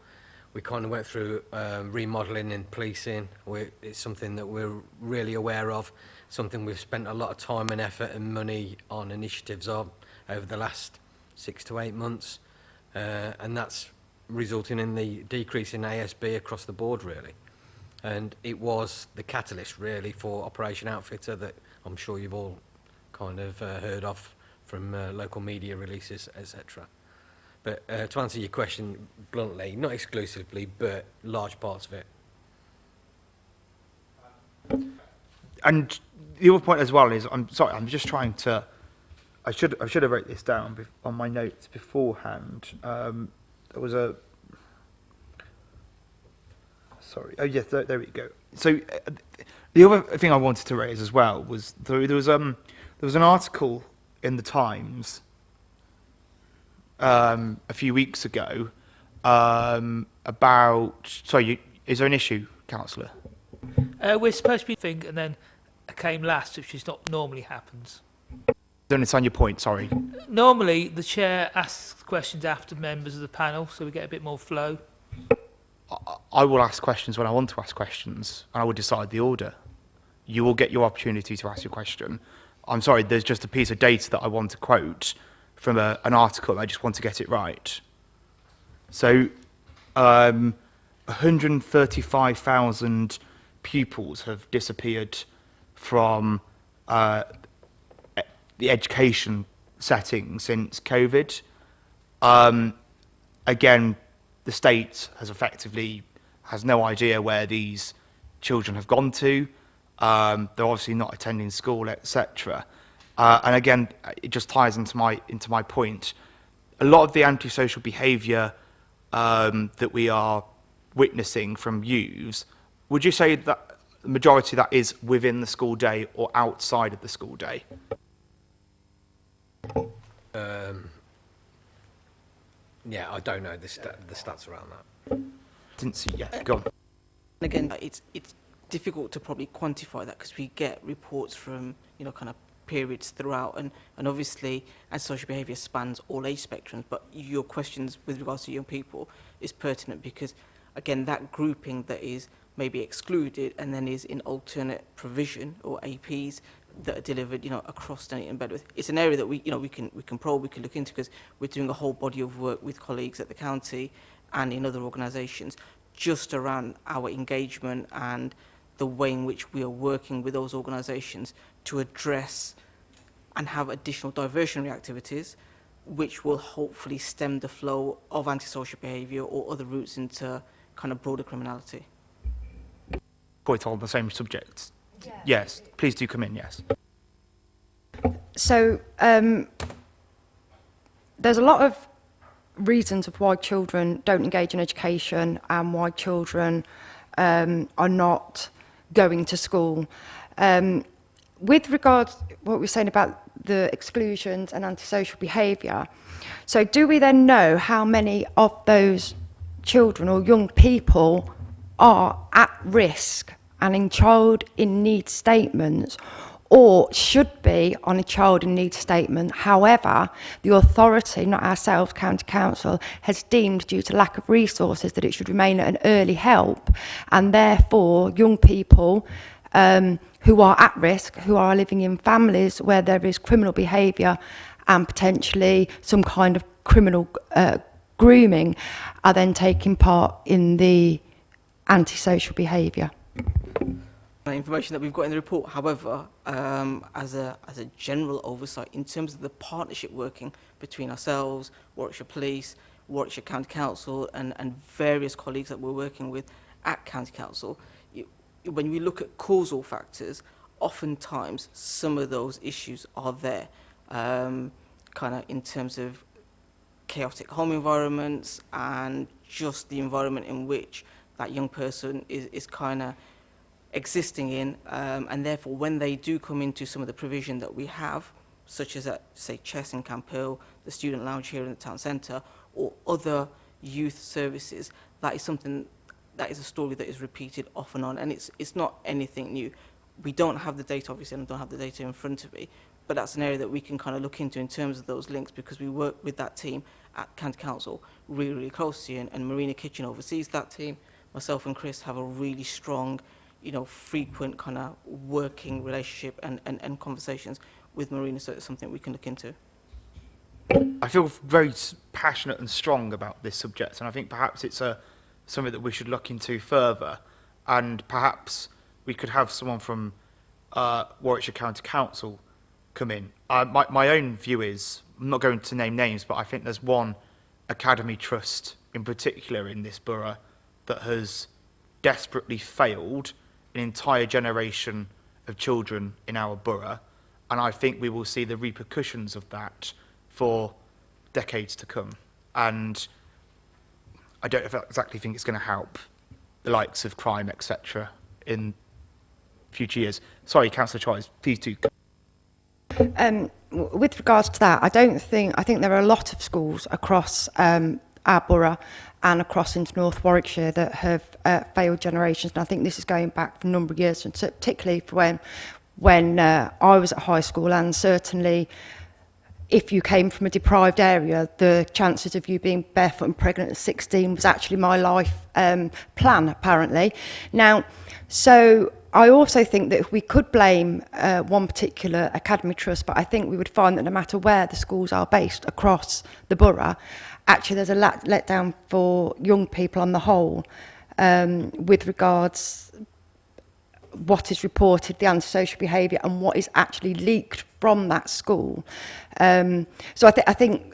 We kind of went through remodelling and policing. It's something that we're really aware of, something we've spent a lot of time and effort and money on initiatives of over the last 6 to 8 months, and that's resulting in the decrease in ASB across the board, really. And it was the catalyst, really, for Operation Outfitter that I'm sure you've all kind of heard of from local media releases, etc. But to answer your question bluntly, not exclusively, but large parts of it. And the other point as well is, I'm sorry, I'm just trying to, I should have wrote this down on my notes beforehand. There was a, sorry, oh yes, there we go. So the other thing I wanted to raise as well was there was an article in the Times a few weeks ago about, sorry, is there an issue, Councillor? We're supposed to be think, and then I came last, which is not normally happens. Don't understand your point, sorry. Normally, the chair asks questions after members of the panel, so we get a bit more flow. I will ask questions when I want to ask questions, and I will decide the order. You will get your opportunity to ask your question. I'm sorry, there's just a piece of data that I want to quote from an article, and I just want to get it right. So, 135,000 pupils have disappeared from the education setting since COVID. Again, the state has no idea where these children have gone to. They're obviously not attending school, etc. And again, it just ties into my point. A lot of the antisocial behaviour that we are witnessing from youths, would you say that the majority of that is within the school day or outside of the school day? Yeah, I don't know the stats around that. Didn't see, yeah, go on. Again, it's difficult to probably quantify that because we get reports from, you know, kind of periods throughout, and obviously antisocial behaviour spans all age spectrums, but your questions with regards to young people is pertinent because, again, that grouping that is maybe excluded and then is in alternate provision or APs that are delivered, you know, across Nuneaton and Bedworth. It's an area that we can probe, we can look into, because we're doing a whole body of work with colleagues at the county and in other organisations just around our engagement and the way in which we are working with those organisations to address and have additional diversionary activities which will hopefully stem the flow of antisocial behaviour or other routes into kind of broader criminality. Quite on the same subject. Yeah. Yes, please do come in, yes. So there's a lot of reasons of why children don't engage in education and why children are not going to school. With regards to what we're saying about the exclusions and antisocial behaviour, so do we then know how many of those children or young people are at risk and in child in need statements, or should be on a child in need statement? However, the authority, not ourselves, County Council, has deemed due to lack of resources that it should remain an early help, and therefore young people who are at risk, who are living in families where there is criminal behaviour and potentially some kind of criminal grooming are then taking part in the antisocial behaviour. Information that we've got in the report, however, as a general oversight in terms of the partnership working between ourselves, Warwickshire Police, Warwickshire County Council and various colleagues that we're working with at County Council, when we look at causal factors, oftentimes some of those issues are there, kind of in terms of chaotic home environments and just the environment in which that young person is kind of existing in, and therefore when they do come into some of the provision that we have, such as at, say, Chess in Camp Hill, the student lounge here in the town centre, or other youth services, that is something, that is a story that is repeated off and on, and it's not anything new. We don't have the data, obviously, and I don't have the data in front of me, but that's an area that we can kind of look into in terms of those links, because we work with that team at County Council really, really closely, and Marina Kitchen oversees that team. Myself and Chris have a really strong, you know, frequent kind of working relationship and conversations with Marina, so it's something we can look into. I feel very passionate and strong about this subject, and I think perhaps it's something that we should look into further, and perhaps we could have someone from Warwickshire County Council come in. My own view is, I'm not going to name names, but I think there's one academy trust in particular in this borough that has desperately failed an entire generation of children in our borough, and I think we will see the repercussions of that for decades to come. And I don't exactly think it's going to help the likes of crime, etc., in future years. Sorry, Councillor Choice, please do. With regards to that, I think there are a lot of schools across our borough and across into North Warwickshire that have failed generations, and I think this is going back for a number of years, and particularly for when I was at high school, and certainly if you came from a deprived area, the chances of you being barefoot and pregnant at 16 was actually my life plan, apparently. Now, so I also think that if we could blame one particular academy trust, but I think we would find that no matter where the schools are based across the borough, actually there's a letdown for young people on the whole with regards what is reported, the antisocial behaviour, and what is actually leaked from that school. So I think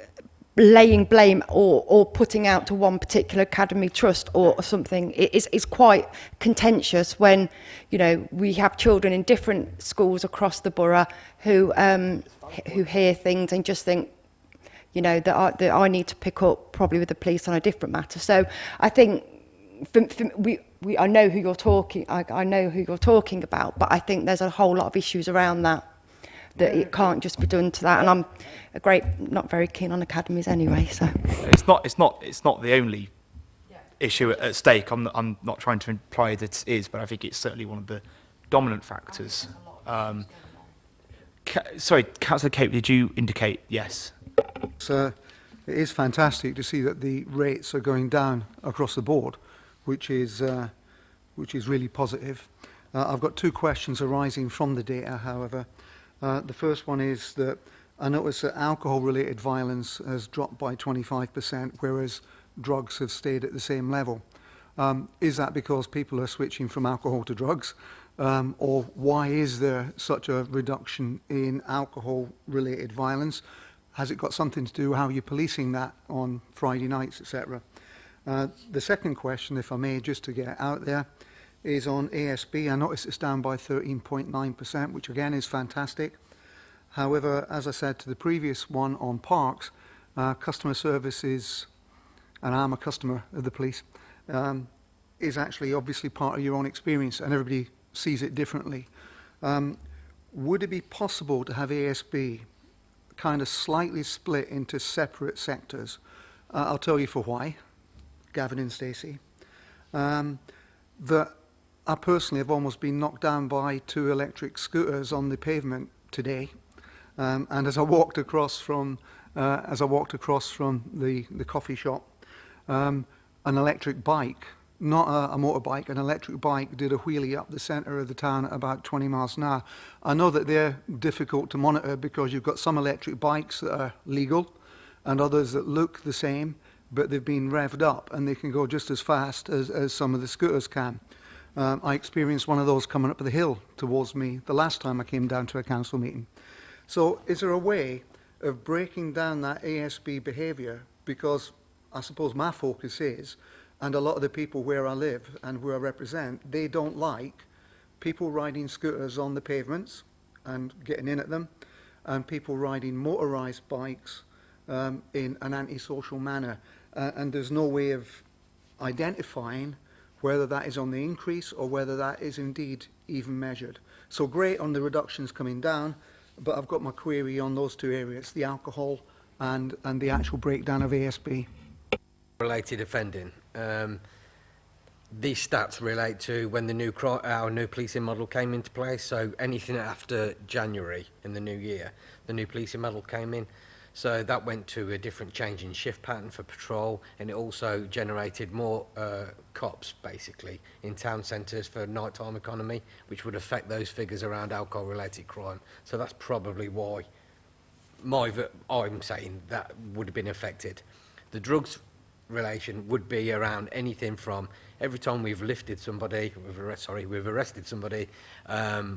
laying blame or putting out to one particular academy trust or something is quite contentious when, you know, we have children in different schools across the borough who hear things and just think, you know, that I need to pick up probably with the police on a different matter. So I think I know who you're talking. I know who you're talking about, but I think there's a whole lot of issues around that it can't just be done to that. And I'm not very keen on academies anyway. So It's not the only issue at stake. I'm not trying to imply that it is, but I think it's certainly one of the dominant factors. Sorry, Councillor Cape, did you indicate yes? So it is fantastic to see that the rates are going down across the board, which is really positive. I've got two questions arising from the data, however. The first one is that I noticed that alcohol-related violence has dropped by 25%, whereas drugs have stayed at the same level. Is that because people are switching from alcohol to drugs? Or why is there such a reduction in alcohol-related violence? Has it got something to do with how you're policing that on Friday nights, etc.? The second question, if I may, just to get it out there, is on ASB. I noticed it's down by 13.9%, which again is fantastic. However, as I said to the previous one on parks, customer service is, and I'm a customer of the police, is actually obviously part of your own experience, and everybody sees it differently. Would it be possible to have ASB kind of slightly split into separate sectors? I'll tell you for why, Gavin and Stacey. That I personally have almost been knocked down by 2 electric scooters on the pavement today, and as I walked across from the coffee shop, an electric bike, not a motorbike, an electric bike did a wheelie up the centre of the town at about 20 miles an hour. I know that they're difficult to monitor because you've got some electric bikes that are legal and others that look the same but they've been revved up and they can go just as fast as some of the scooters can. I experienced one of those coming up the hill towards me the last time I came down to a council meeting. So is there a way of breaking down that ASB behaviour? Because I suppose my focus is, and a lot of the people where I live and who I represent, they don't like people riding scooters on the pavements and getting in at them, and people riding motorised bikes in an antisocial manner. And there's no way of identifying whether that is on the increase or whether that is indeed even measured. So great on the reductions coming down, but I've got my query on those two areas, the alcohol and the actual breakdown of ASB. Related offending. These stats relate to when our new policing model came into place, so anything after January in the new year, the new policing model came in. So that went to a different change in shift pattern for patrol, and it also generated more cops, basically, in town centres for nighttime economy, which would affect those figures around alcohol-related crime. So that's probably why I'm saying that would have been affected. The drugs relation would be around anything from every time we've arrested somebody,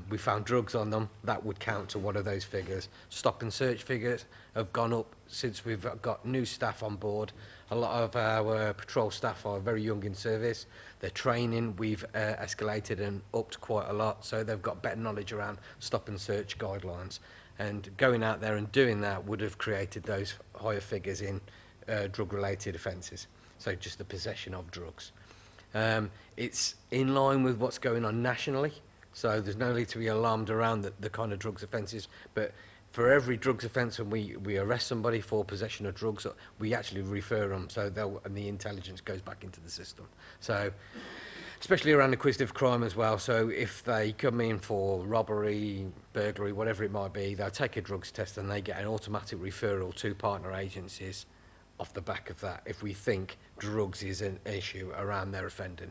we found drugs on them, that would count to one of those figures. Stop and search figures have gone up since we've got new staff on board. A lot of our patrol staff are very young in service. Their training we've escalated and upped quite a lot, so they've got better knowledge around stop and search guidelines. And going out there and doing that would have created those higher figures in drug-related offences, so just the possession of drugs. It's in line with what's going on nationally, so there's no need to be alarmed around the kind of drugs offences, but for every drugs offence when we arrest somebody for possession of drugs, we actually refer them, so and the intelligence goes back into the system. So, especially around acquisitive crime as well, so if they come in for robbery, burglary, whatever it might be, they'll take a drugs test and they get an automatic referral to partner agencies off the back of that, if we think drugs is an issue around their offending.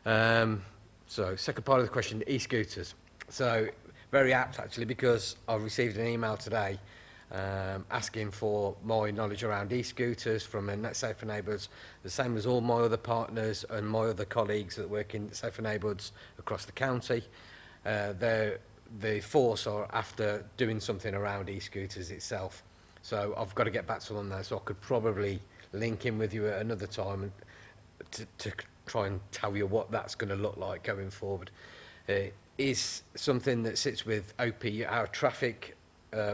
So, second part of the question, e-scooters. So, very apt actually, because I've received an email today asking for my knowledge around e-scooters from Safer Neighbourhoods, the same as all my other partners and my other colleagues that work in Safer Neighbourhoods across the county. The force are after doing something around e-scooters itself. So I've got to get back to them now, so I could probably link in with you at another time to try and tell you what that's going to look like going forward. Is something that sits with OP, our traffic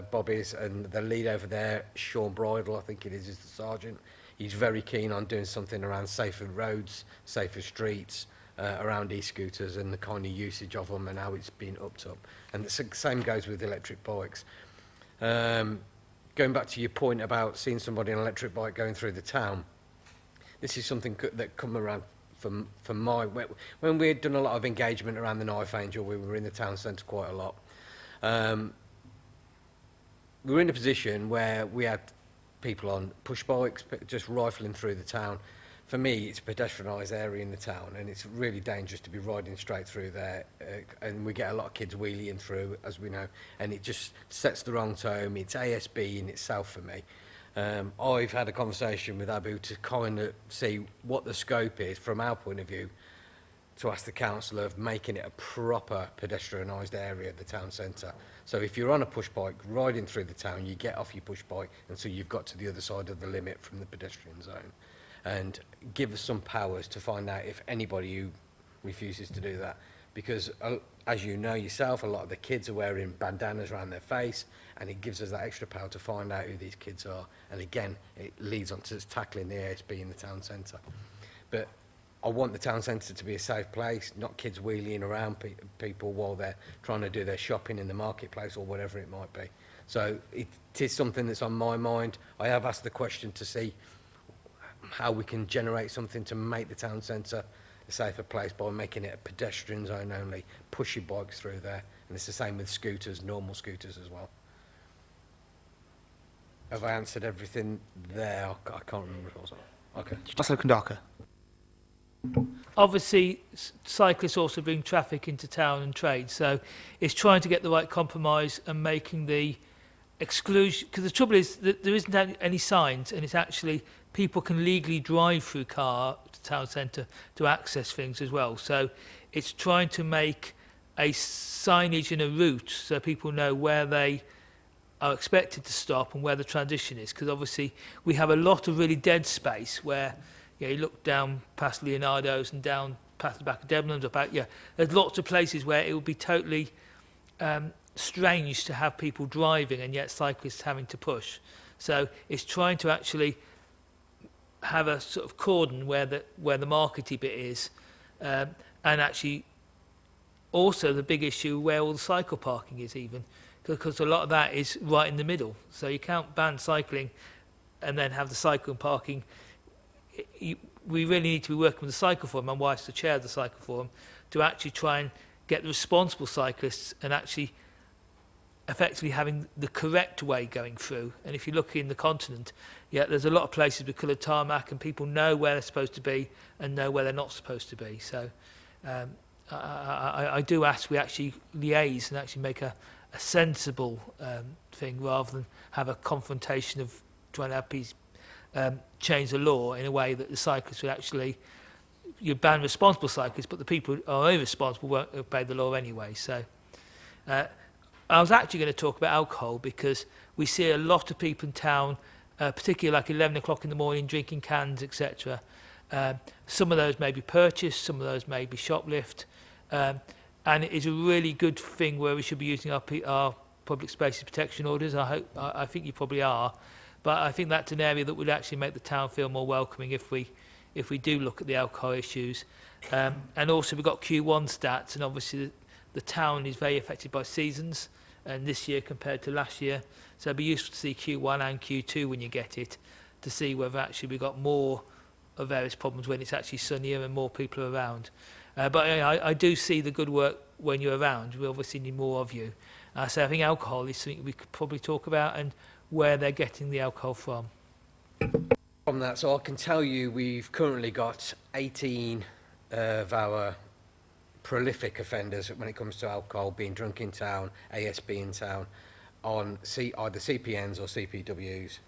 bobbies, and the lead over there, Sean Bridle, I think it is the sergeant. He's very keen on doing something around safer roads, safer streets, around e-scooters and the kind of usage of them and how it's been upped up. And the same goes with electric bikes. Going back to your point about seeing somebody on an electric bike going through the town, this is something that come around from when we had done a lot of engagement around the Knife Angel, we were in the town centre quite a lot. We were in a position where we had people on push bikes just rifling through the town. For me, it's a pedestrianised area in the town, and it's really dangerous to be riding straight through there. And we get a lot of kids wheeling through, as we know, and it just sets the wrong tone. It's ASB in itself for me. I've had a conversation with Abu to kind of see what the scope is from our point of view, to ask the council of making it a proper pedestrianised area of the town centre. So if you're on a push bike riding through the town, you get off your push bike until you've got to the other side of the limit from the pedestrian zone. And give us some powers to find out if anybody who refuses to do that. Because, as you know yourself, a lot of the kids are wearing bandanas around their face, and it gives us that extra power to find out who these kids are. And again, it leads on to tackling the ASB in the town centre. But I want the town centre to be a safe place, not kids wheeling around people while they're trying to do their shopping in the marketplace or whatever it might be. So it is something that's on my mind. I have asked the question to see how we can generate something to make the town centre a safer place by making it a pedestrian zone only, push your bikes through there, and it's the same with scooters, normal scooters as well. Have I answered everything there? I can't remember if I was on. Okay. Councillor Kandaka. Obviously, cyclists also bring traffic into town and trade, so it's trying to get the right compromise and making the exclusion, because the trouble is that there isn't any signs, and it's actually people can legally drive through car to town centre to access things as well. So it's trying to make a signage and a route so people know where they are expected to stop and where the transition is, because obviously we have a lot of really dead space where you look down past Leonardo's and down past the back of Debenhams, there's lots of places where it would be totally strange to have people driving and yet cyclists having to push. So it's trying to actually have a sort of cordon where the markety bit is, and actually also the big issue where all the cycle parking is, even because a lot of that is right in the middle. So you can't ban cycling and then have the cycle parking. We really need to be working with the cycle forum. My wife's the chair of the cycle forum to actually try and get the responsible cyclists and actually effectively having the correct way going through. And if you look in the continent, there's a lot of places with coloured tarmac and people know where they're supposed to be and know where they're not supposed to be. So I do ask we actually liaise and actually make a sensible thing rather than have a confrontation of trying to have peace, change the law in a way that the cyclists would actually, you ban responsible cyclists, but the people who are irresponsible won't obey the law anyway. So I was actually going to talk about alcohol because we see a lot of people in town, particularly like 11 o'clock in the morning, drinking cans, etc. Some of those may be purchased, some of those may be shoplift, and it is a really good thing where we should be using our public spaces protection orders. I think you probably are, but I think that's an area that would actually make the town feel more welcoming if we do look at the alcohol issues. And also we've got Q1 stats, and obviously the town is very affected by seasons, and this year compared to last year. So it'd be useful to see Q1 and Q2 when you get it, to see whether actually we've got more of various problems when it's actually sunnier and more people are around. But I do see the good work when you're around. We obviously need more of you. So I think alcohol is something we could probably talk about and where they're getting the alcohol from. From that, so I can tell you we've currently got 18 of our prolific offenders when it comes to alcohol being drunk in town, ASB in town, on either CPNs or CPWs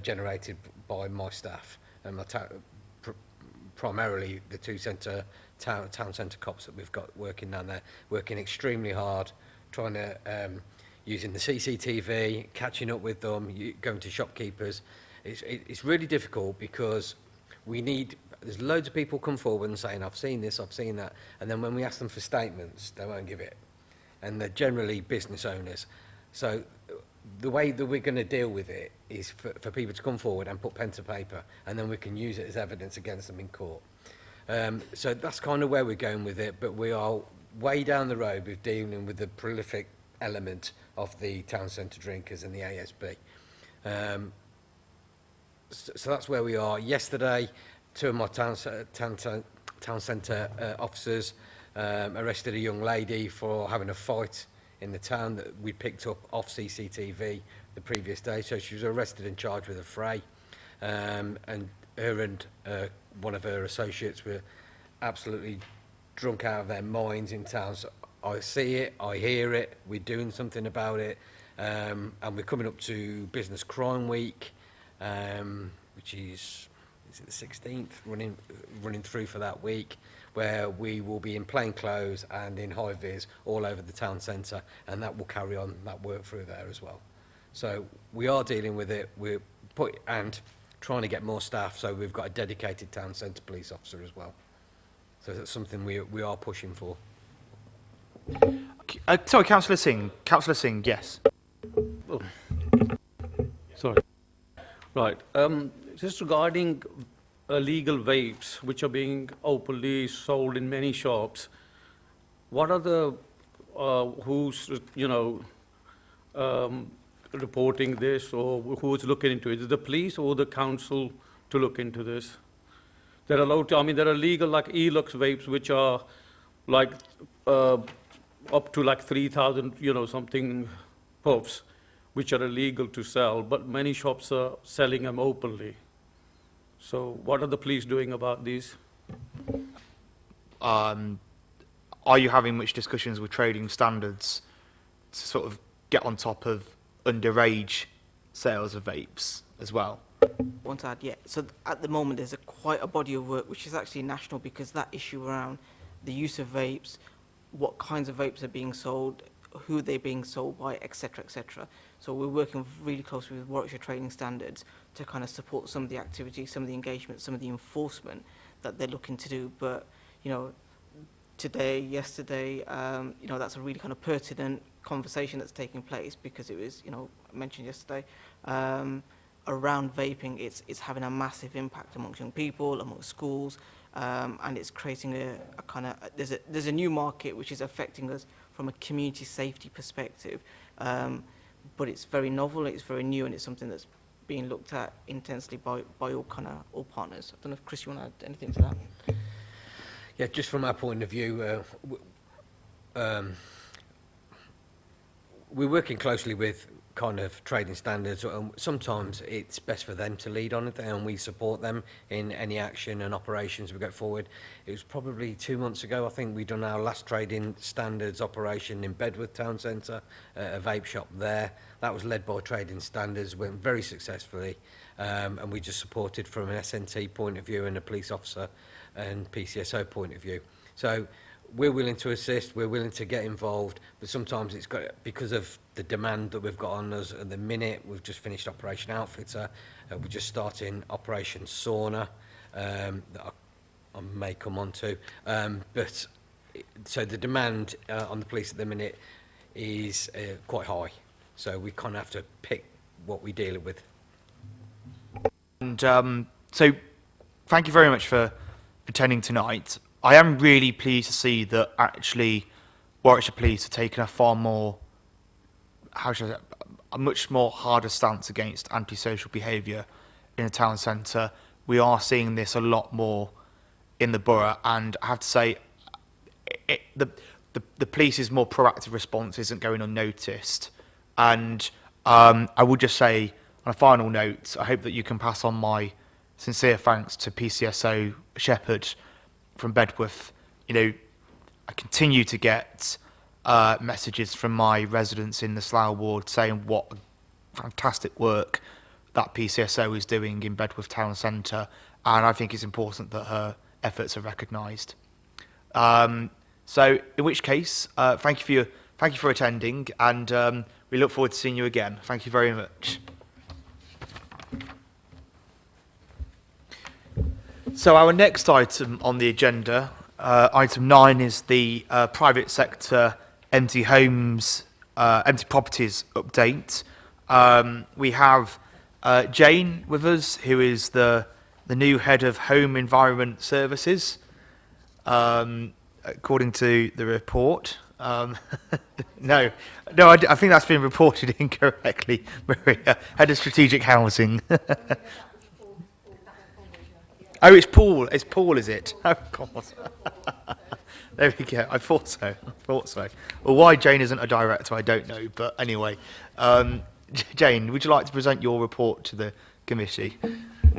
generated by my staff and my primarily the two town centre cops that we've got working down there, working extremely hard, trying to using the CCTV, catching up with them, going to shopkeepers. It's really difficult because there's loads of people come forward and saying, I've seen this, I've seen that, and then when we ask them for statements, they won't give it. And they're generally business owners. So the way that we're going to deal with it is for people to come forward and put pen to paper, and then we can use it as evidence against them in court. So that's kind of where we're going with it, but we are way down the road with dealing with the prolific element of the town centre drinkers and the ASB. So that's where we are. Yesterday, two of my town centre officers arrested a young lady for having a fight in the town that we picked up off CCTV the previous day. So she was arrested and charged with a fray. And her and one of her associates were absolutely drunk out of their minds in town. So I see it, I hear it, we're doing something about it. And we're coming up to Business Crime Week, which is it the 16th, running through for that week, where we will be in plain clothes and in high vis all over the town centre, and that will carry on that work through there as well. So we are dealing with it, and trying to get more staff, so we've got a dedicated town centre police officer as well. So that's something we are pushing for. Sorry, Councillor Singh. Councillor Singh, yes. Oh. Sorry. Right. Just regarding illegal vapes, which are being openly sold in many shops, what are the who's reporting this, or who's looking into it? Is it the police or the council to look into this? There are there are legal like e-lux vapes, which are like up to like 3,000, something puffs, which are illegal to sell, but many shops are selling them openly. So what are the police doing about these? Are you having much discussions with trading standards to sort of get on top of underage sales of vapes as well? want to add, yeah. So at the moment, there's quite a body of work which is actually national, because that issue around the use of vapes, what kinds of vapes are being sold, who they're being sold by, etc., etc. So we're working really closely with Warwickshire Training Standards to kind of support some of the activities, some of the engagement, some of the enforcement that they're looking to do. But, you know, today, yesterday, you know, that's a really kind of pertinent conversation that's taking place, because it was, you know, mentioned yesterday, around vaping. It's having a massive impact amongst young people, amongst schools, and it's creating a kind of, there's a new market which is affecting us from a community safety perspective, but it's very novel, it's very new, and it's something that's being looked at intensely by all partners. I don't know if Chris, you want to add anything to that? Yeah, just from our point of view, we're working closely with kind of trading standards. Sometimes it's best for them to lead on it, and we support them in any action and operations we go forward. It was probably 2 months ago, I think, we done our last trading standards operation in Bedworth Town Centre, a vape shop there. That was led by trading standards, went very successfully, and we just supported from an SNT point of view and a police officer and PCSO point of view. So we're willing to assist, we're willing to get involved, but sometimes it's got, because of the demand that we've got on us at the minute. We've just finished Operation Outfitter, we're just starting Operation Sauna, that I may come on to, but so the demand on the police at the minute is quite high, so we kind of have to pick what we deal with. And so thank you very much for attending tonight. I am really pleased to see that actually Warwickshire Police have taken a far more, a much more harder stance against antisocial behaviour in the town centre. We are seeing this a lot more in the borough, and I have to say, the police's more proactive response isn't going unnoticed. And I would just say, on a final note, I hope that you can pass on my sincere thanks to PCSO Shepherd from Bedworth. You know, I continue to get messages from my residents in the Slough ward saying what fantastic work that PCSO is doing in Bedworth Town Centre, and I think it's important that her efforts are recognised. So, in which case, thank you for attending, and we look forward to seeing you again. Thank you very much. So our next item on the agenda, item 9, is the private sector empty homes, empty properties update. We have Jane with us, who is the new head of Home Environment Services, according to the report. No, I think that's been reported incorrectly, Maria. Head of Strategic Housing. Oh, it's Paul. It's Paul, is it? Oh, God. There we go. I thought so. Well, why Jane isn't a director, I don't know. But anyway, Jane, would you like to present your report to the committee?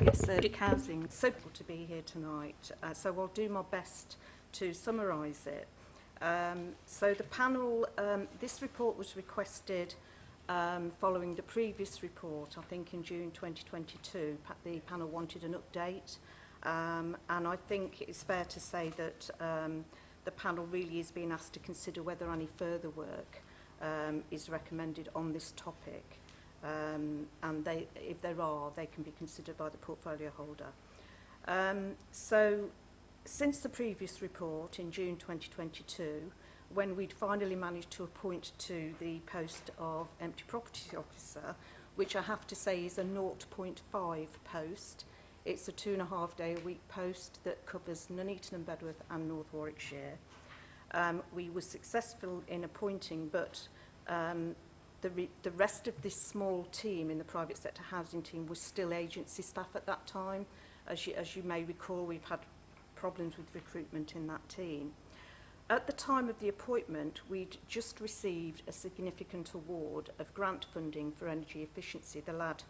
Yes, Strategic Housing. So good to be here tonight. So I'll do my best to summarise it. So the panel, this report was requested following the previous report, I think in June 2022. The panel wanted an update. And I think it's fair to say that the panel really is being asked to consider whether any further work is recommended on this topic. And if there are, they can be considered by the portfolio holder. So since the previous report in June 2022, when we'd finally managed to appoint to the post of Empty Property Officer, which I have to say is a 0.5 post, it's a 2.5-day-a-week post that covers Nuneaton and Bedworth and North Warwickshire. We were successful in appointing, but the rest of this small team in the private sector housing team was still agency staff at that time. As you may recall, we've had problems with recruitment in that team. At the time of the appointment, we'd just received a significant award of grant funding for energy efficiency, the LAD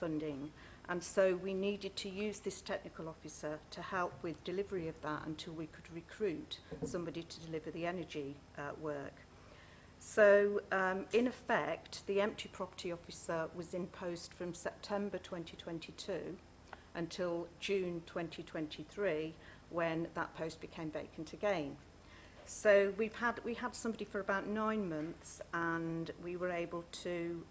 funding. And so we needed to use this technical officer to help with delivery of that until we could recruit somebody to deliver the energy work. So, in effect, the empty property officer was in post from September 2022 until June 2023, when that post became vacant again. So we had somebody for about 9 months, and we were able to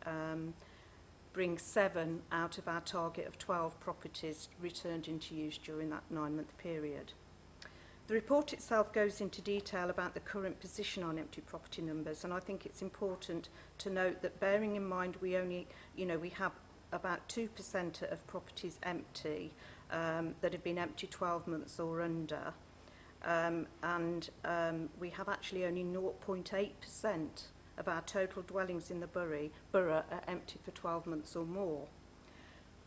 bring 7 out of our target of 12 properties returned into use during that 9-month period. The report itself goes into detail about the current position on empty property numbers, and I think it's important to note that, bearing in mind we only, we have about 2% of properties empty that have been empty 12 months or under, and we have actually only 0.8% of our total dwellings in the borough are empty for 12 months or more.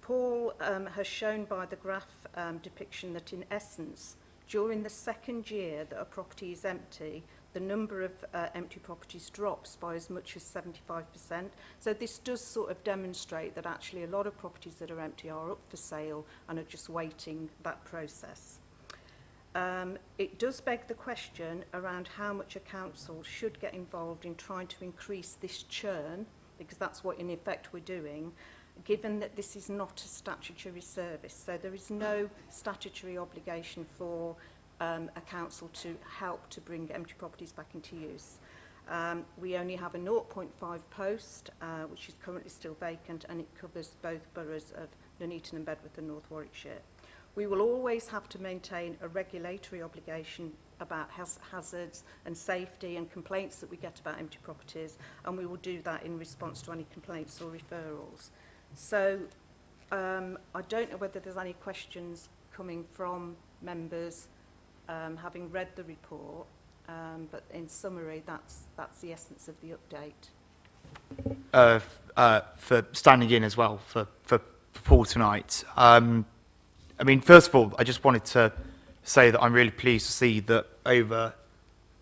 Paul has shown by the graph depiction that, in essence, during the second year that a property is empty, the number of empty properties drops by as much as 75%. So this does sort of demonstrate that actually a lot of properties that are empty are up for sale and are just waiting that process. It does beg the question around how much a council should get involved in trying to increase this churn, because that's what in effect we're doing, given that this is not a statutory service. So there is no statutory obligation for a council to help to bring empty properties back into use. We only have a 0.5 post, which is currently still vacant, and it covers both boroughs of Nuneaton and Bedworth and North Warwickshire. We will always have to maintain a regulatory obligation about hazards and safety and complaints that we get about empty properties, and we will do that in response to any complaints or referrals. So I don't know whether there's any questions coming from members having read the report, but in summary, that's the essence of the update. For standing in as well for Paul tonight. I mean, first of all, I just wanted to say that I'm really pleased to see that over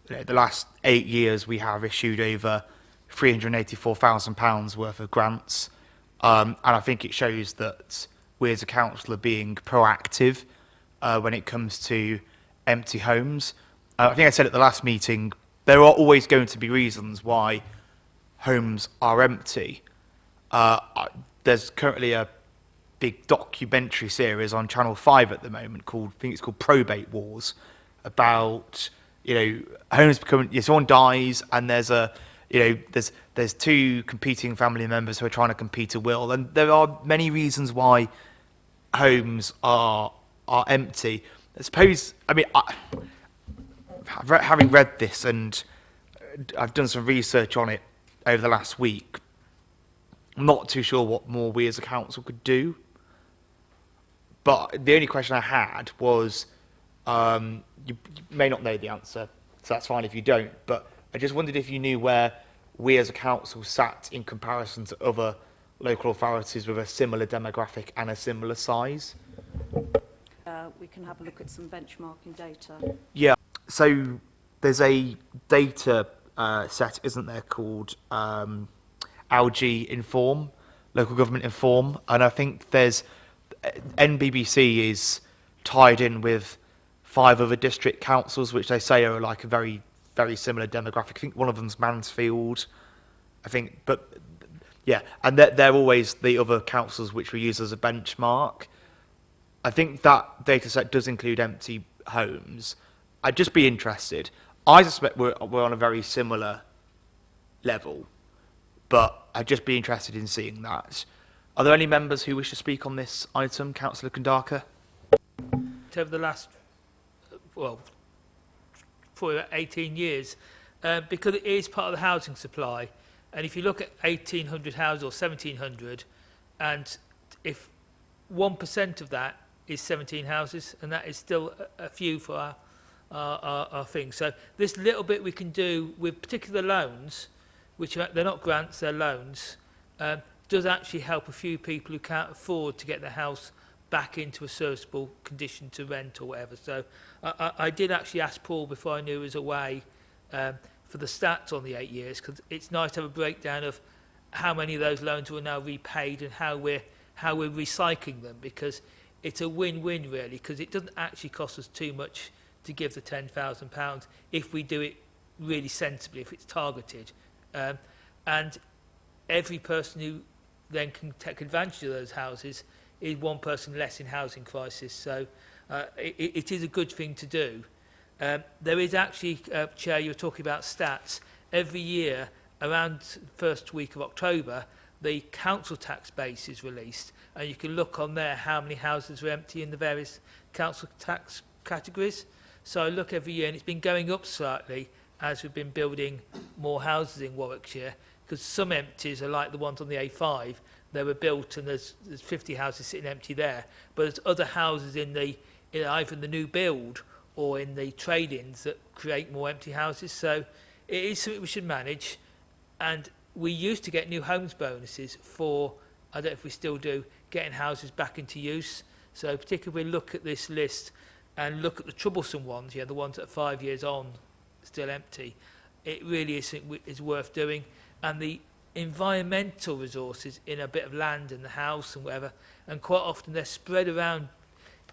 the last 8 years we have issued over £384,000 worth of grants. And I think it shows that we as a council are being proactive when it comes to empty homes. I think I said at the last meeting, there are always going to be reasons why homes are empty. There's currently a big documentary series on Channel 5 at the moment called, I think it's called Probate Wars, about, homes becoming, someone dies and there's there's 2 competing family members who are trying to compete a will, and there are many reasons why homes are empty. I suppose, having read this, and I've done some research on it over the last week, I'm not too sure what more we as a council could do. But the only question I had was, you may not know the answer, so that's fine if you don't, but I just wondered if you knew where we as a council sat in comparison to other local authorities with a similar demographic and a similar size. We can have a look at some benchmarking data. Yeah, so there's a data set, isn't there, called LG Inform, Local Government Inform, and I think there's NBBC is tied in with 5 other district councils, which they say are like a very, very similar demographic. I think one of them's Mansfield, I think, but yeah, and they're always the other councils which we use as a benchmark. I think that data set does include empty homes. I'd just be interested. I suspect we're on a very similar level, but I'd just be interested in seeing that. Are there any members who wish to speak on this item? Councillor Kandaka? Over the last, for 18 years, because it is part of the housing supply, and if you look at 1,800 houses or 1,700, and if 1% of that is 17 houses, and that is still a few for our thing. So this little bit we can do with particular loans, which they're not grants, they're loans, does actually help a few people who can't afford to get their house back into a serviceable condition to rent or whatever. So I did actually ask Paul before I knew he was away for the stats on the 8 years, because it's nice to have a breakdown of how many of those loans were now repaid and how we're recycling them, because it's a win-win really, because it doesn't actually cost us too much to give the £10,000 if we do it really sensibly, if it's targeted. And every person who then can take advantage of those houses is one person less in housing crisis. So it is a good thing to do. There is actually, Chair, you were talking about stats. Every year, around the first week of October, the council tax base is released, and you can look on there how many houses are empty in the various council tax categories. So I look every year, and it's been going up slightly as we've been building more houses in Warwickshire, because some empties are like the ones on the A5. They were built, and there's 50 houses sitting empty there, but there's other houses in either in the new build or in the trade-ins that create more empty houses. So it is something we should manage. And we used to get new homes bonuses for, I don't know if we still do, getting houses back into use. So particularly if we look at this list and look at the troublesome ones, the ones that are 5 years on, still empty, it really is worth doing. And the environmental resources in a bit of land and the house and whatever, and quite often they're spread around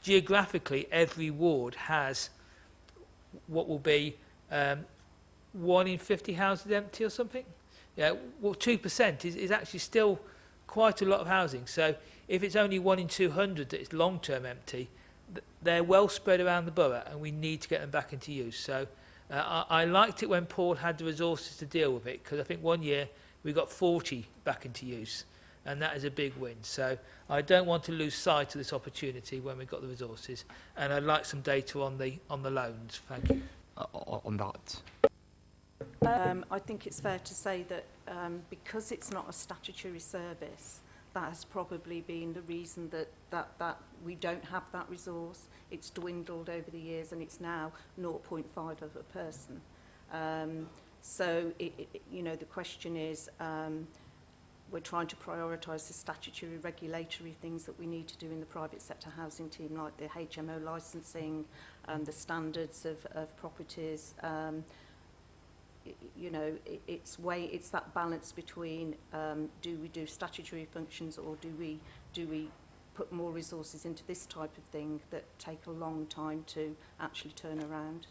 geographically. Every ward has what will be 1 in 50 houses empty or something. Yeah, well, 2% is actually still quite a lot of housing. So if it's only 1 in 200 that is long-term empty, they're well spread around the borough, and we need to get them back into use. So I liked it when Paul had the resources to deal with it, because I think one year we got 40 back into use, and that is a big win. So I don't want to lose sight of this opportunity when we've got the resources, and I'd like some data on the loans. Thank you. On that. I think it's fair to say that because it's not a statutory service, that has probably been the reason that we don't have that resource. It's dwindled over the years, and it's now 0.5 of a person. So, the question is, we're trying to prioritise the statutory regulatory things that we need to do in the private sector housing team, like the HMO licensing, the standards of properties. It's that balance between do we do statutory functions, or do we put more resources into this type of thing that take a long time to actually turn around.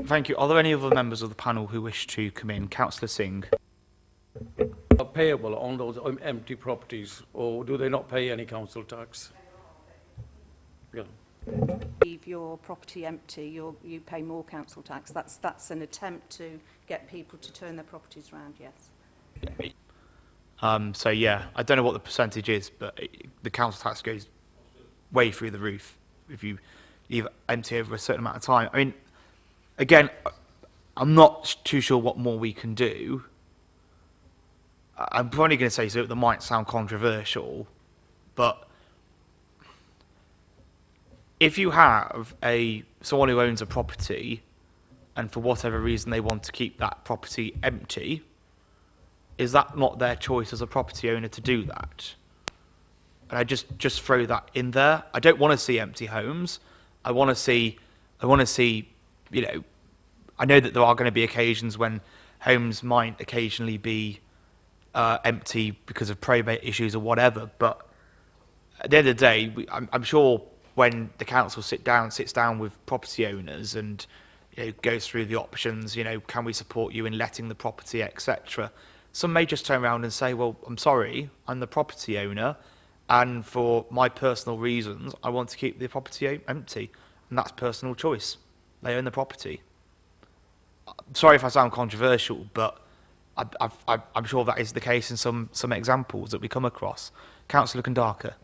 Thank you. Are there any other members of the panel who wish to come in? Councillor Singh. Are payable on those empty properties, or do they not pay any council tax? Yeah. Leave your property empty, you pay more council tax. That's an attempt to get people to turn their properties around, yes. So yeah, I don't know what the percentage is, but the council tax goes way through the roof if you leave it empty over a certain amount of time. I mean, again, I'm not too sure what more we can do. I'm probably going to say something that might sound controversial, but if you have someone who owns a property, and for whatever reason they want to keep that property empty, is that not their choice as a property owner to do that? And I just throw that in there. I don't want to see empty homes. I want to see, I know that there are going to be occasions when homes might occasionally be empty because of probate issues or whatever, but at the end of the day, I'm sure when the council sits down with property owners and goes through the options, can we support you in letting the property, etc. Some may just turn around and say, well, I'm sorry, I'm the property owner, and for my personal reasons, I want to keep the property empty, and that's personal choice. They own the property. Sorry if I sound controversial, but I'm sure that is the case in some examples that we come across. Councillor Kandaka.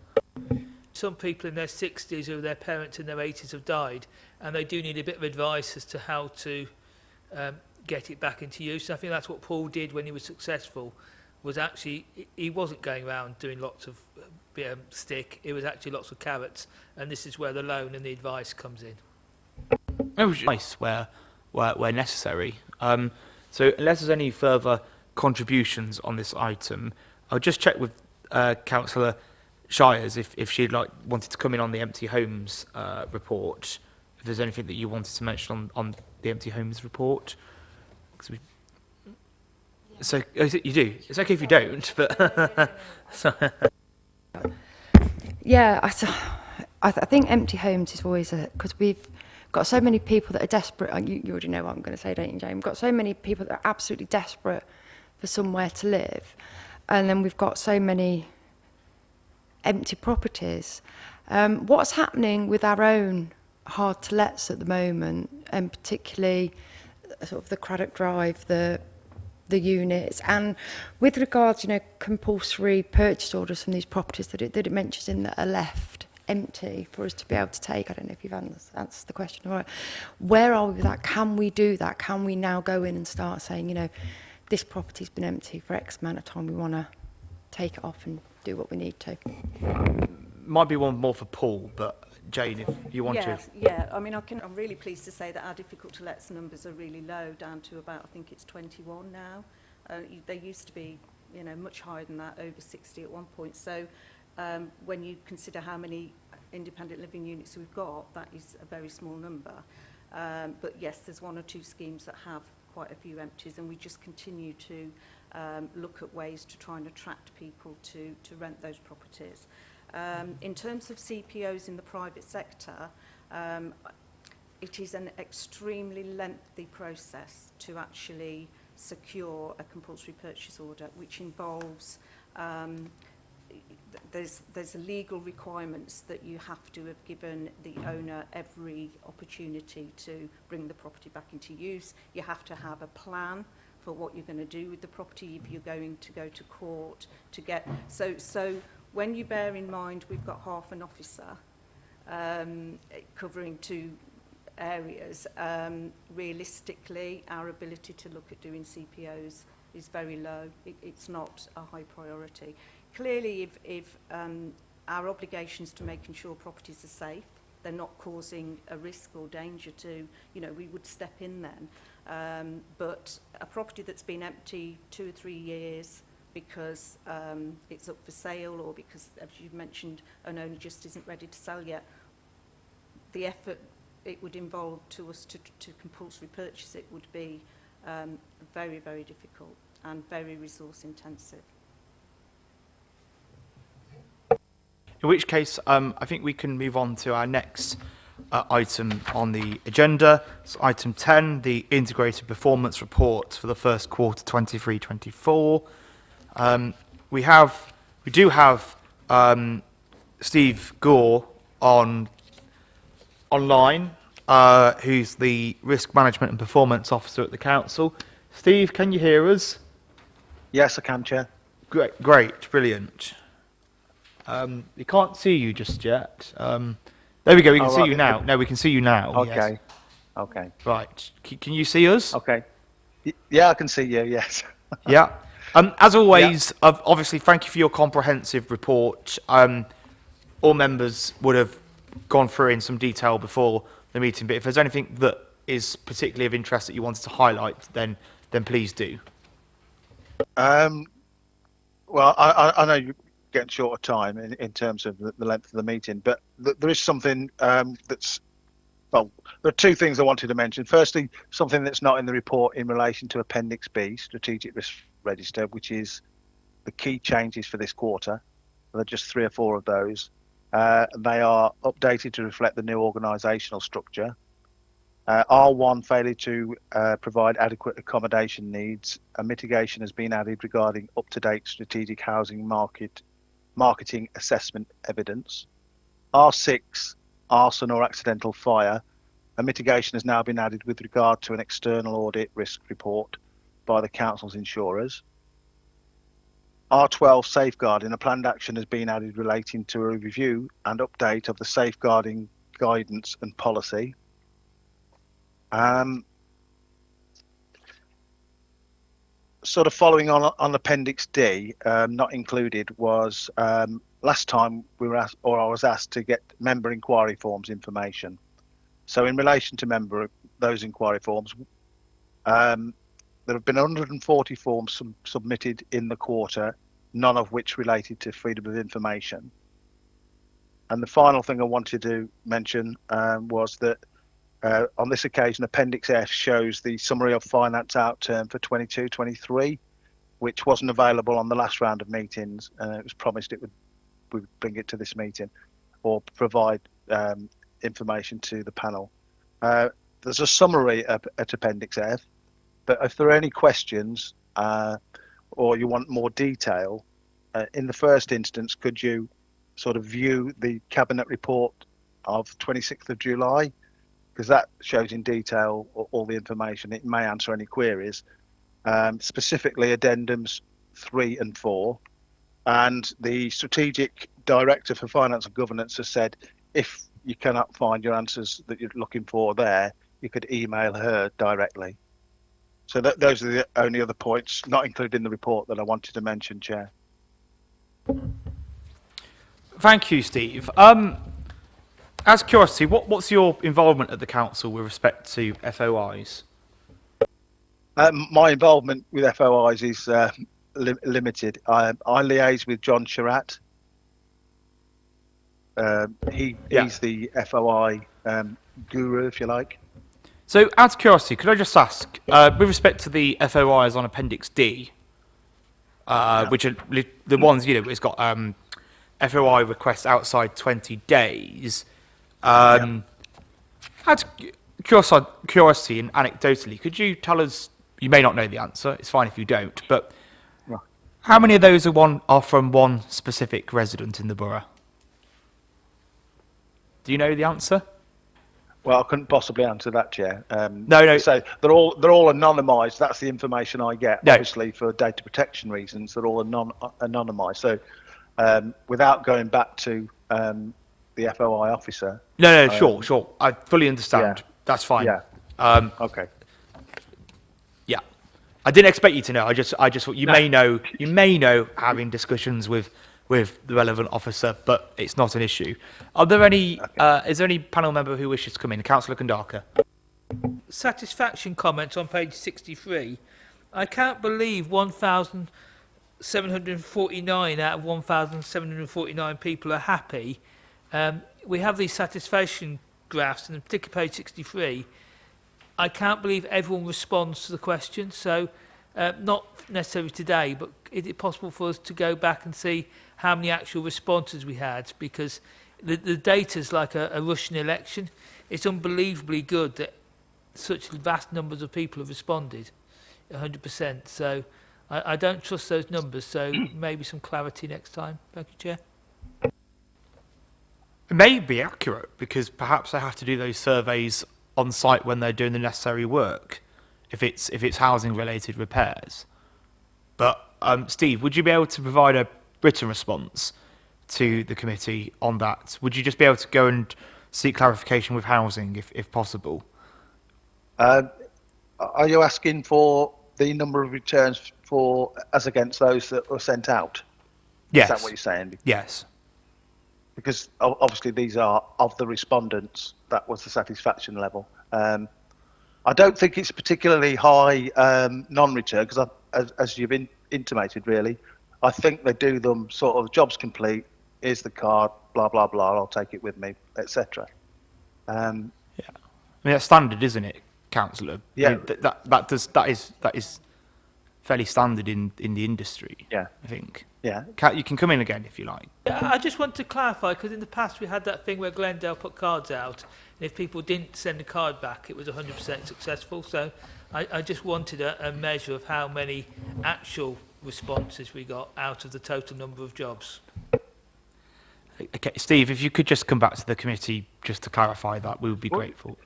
Some people in their 60s or their parents in their 80s have died, and they do need a bit of advice as to how to get it back into use. And I think that's what Paul did when he was successful, was actually, he wasn't going around doing lots of stick, it was actually lots of carrots, and this is where the loan and the advice comes in. It was nice where necessary. So unless there's any further contributions on this item, I'll just check with Councillor Shires if she'd wanted to come in on the empty homes report. If there's anything that you wanted to mention on the empty homes report. So you do. It's okay if you don't, but yeah, I think empty homes is always because we've got so many people that are desperate. You already know what I'm going to say, don't you, Jane? We've got so many people that are absolutely desperate for somewhere to live, and then we've got so many empty properties. What's happening with our own hard to lets at the moment, and particularly sort of the Craddock Drive, the units, and with regards, you know, compulsory purchase orders from these properties that it mentions in that are left empty for us to be able to take. I don't know if you've answered the question. All right. Where are we with that? Can we do that? Can we now go in and start saying, you know, this property's been empty for X amount of time, we want to take it off and do what we need to? Might be one more for Paul, but Jane, if you want to. Yeah, I mean, I'm really pleased to say that our difficult to let's numbers are really low, down to about, I think it's 21 now. They used to be, you know, much higher than that, over 60 at one point. So when you consider how many independent living units we've got, that is a very small number. But yes, there's one or two schemes that have quite a few empties, and we just continue to look at ways to try and attract people to rent those properties. In terms of CPOs in the private sector, it is an extremely lengthy process to actually secure a compulsory purchase order, which involves there's legal requirements that you have to have given the owner every opportunity to bring the property back into use. You have to have a plan for what you're going to do with the property if you're going to go to court to get so when you bear in mind we've got half an officer covering 2 areas, realistically our ability to look at doing CPOs is very low. It's not a high priority. Clearly, if our obligations to making sure properties are safe, they're not causing a risk or danger to, you know, we would step in then. But a property that's been empty 2 or 3 years because it's up for sale, or because, as you've mentioned, an owner just isn't ready to sell yet, the effort it would involve to us to compulsory purchase it would be very, very difficult and very resource intensive. In which case, I think we can move on to our next item on the agenda. So item 10, the Integrated Performance Report for the first quarter 23-24. We do have Steve Gore online, who's the Risk Management and Performance Officer at the Council. Steve, can you hear us? Yes, I can, Chair. Great, brilliant. We can't see you just yet. There we go, we can see you now. No, we can see you now. Okay, yes. okay. Right, can you see us? Okay. Yeah, I can see you, yes. Yeah. As always, obviously, thank you for your comprehensive report. All members would have gone through in some detail before the meeting, but if there's anything that is particularly of interest that you wanted to highlight, then please do. Well, I know you're getting short of time in terms of the length of the meeting, but there is something that's, well, there are 2 things I wanted to mention. Firstly, something that's not in the report in relation to Appendix B, Strategic Risk Register, which is the key changes for this quarter. There are just 3 or 4 of those. They are updated to reflect the new organisational structure. R1 failure to provide adequate accommodation needs. A mitigation has been added regarding up-to-date strategic housing marketing assessment evidence. R6, arson or accidental fire. A mitigation has now been added with regard to an external audit risk report by the council's insurers. R12, safeguarding. A planned action has been added relating to a review and update of the safeguarding guidance and policy. Sort of following on Appendix D, not included was last time we were asked, or I was asked, to get member inquiry forms information. So in relation to those inquiry forms, there have been 140 forms submitted in the quarter, none of which related to freedom of information. And the final thing I wanted to mention was that on this occasion, Appendix F shows the summary of finance outturn for 22-23, which wasn't available on the last round of meetings. It was promised we would bring it to this meeting or provide information to the panel. There's a summary at Appendix F, but if there are any questions or you want more detail, in the first instance, could you sort of view the Cabinet report of 26th of July? Because that shows in detail all the information. It may answer any queries, specifically addendums 3 and 4. And the Strategic Director for Finance and Governance has said, if you cannot find your answers that you're looking for there, you could email her directly. So those are the only other points not included in the report that I wanted to mention, Chair. Thank you, Steve. As curiosity, what's your involvement at the council with respect to FOIs? My involvement with FOIs is limited. I liaise with John Sherratt. He's the FOI guru, if you like. So, out of curiosity, could I just ask, with respect to the FOIs on Appendix D, which are the ones, it's got FOI requests outside 20 days, out of curiosity and anecdotally, could you tell us, you may not know the answer, it's fine if you don't, but how many of those are from one specific resident in the borough? Do you know the answer? Well, I couldn't possibly answer that, Chair. No. So they're all anonymised. That's the information I get. No. Obviously, for data protection reasons, they're all anonymised. So without going back to the FOI officer. No, sure. I fully understand. Yeah. That's fine. Yeah. Okay. Yeah. I didn't expect you to know. I just thought you may know having discussions with the relevant officer, but it's not an issue. Are there any? Is there any panel member who wishes to come in? Councillor Kandaka. Satisfaction comments on page 63. I can't believe 1,749 out of 1,749 people are happy. We have these satisfaction graphs, and in particular page 63. I can't believe everyone responds to the question. So, not necessarily today, but is it possible for us to go back and see how many actual responses we had? Because the data's like a Russian election. It's unbelievably good that such vast numbers of people have responded, 100%. So I don't trust those numbers, so maybe some clarity next time. Thank you, Chair. It may be accurate, because perhaps they have to do those surveys on site when they're doing the necessary work, if it's housing-related repairs. But, Steve, would you be able to provide a written response to the committee on that? Would you just be able to go and seek clarification with housing, if possible? Are you asking for the number of returns as against those that were sent out? Yes. Is that what you're saying? Yes. Because obviously these are of the respondents. That was the satisfaction level. I don't think it's particularly high non-return, because as you've intimated, really, I think they do them sort of jobs complete. Here's the card, blah blah blah. I'll take it with me, etc. Yeah, I mean that's standard, isn't it, Councillor? Yeah. I mean, that is fairly standard in the industry. Yeah, I think. Yeah. You can come in again if you like. I just want to clarify, because in the past we had that thing where Glendale put cards out, and if people didn't send a card back, it was 100% successful. So I just wanted a measure of how many actual responses we got out of the total number of jobs. Okay, Steve, if you could just come back to the committee just to clarify that, we would be grateful.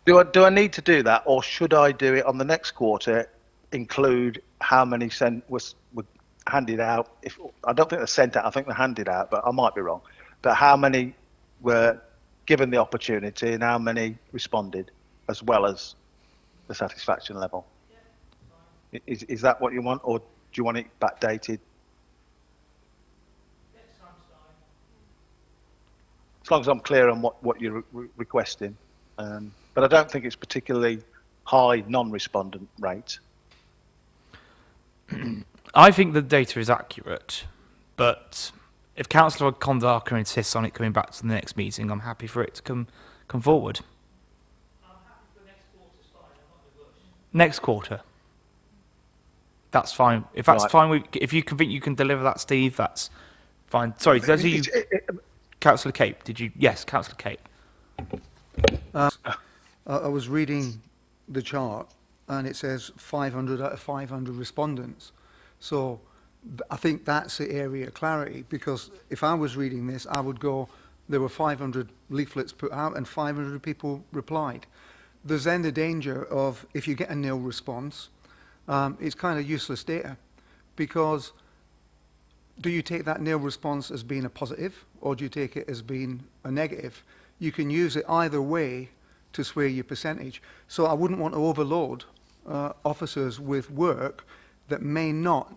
Do I need to do that, or should I do it on the next quarter? Include how many were handed out? I don't think they're sent out. I think they're handed out, but I might be wrong. But how many were given the opportunity, and how many responded, as well as the satisfaction level? Is that what you want, or do you want it backdated? As long as I'm clear on what you're requesting. But I don't think it's particularly high non-respondent rate. I think the data is accurate, but if Councillor Kondaka insists on it coming back to the next meeting, I'm happy for it to come forward. I'm happy for next quarter's fine. I'm not in a rush. Next quarter. That's fine. If that's fine, if you think you can deliver that, Steve, that's fine. Sorry, Councillor Cape, did you? Yes, Councillor Cape. I was reading the chart and it says 500 out of 500 respondents. So I think that's the area of clarity, because if I was reading this, I would go, there were 500 leaflets put out and 500 people replied. There's then the danger of, if you get a nil response, it's kind of useless data, because do you take that nil response as being a positive or do you take it as being a negative? You can use it either way to sway your percentage. So I wouldn't want to overload officers with work that may not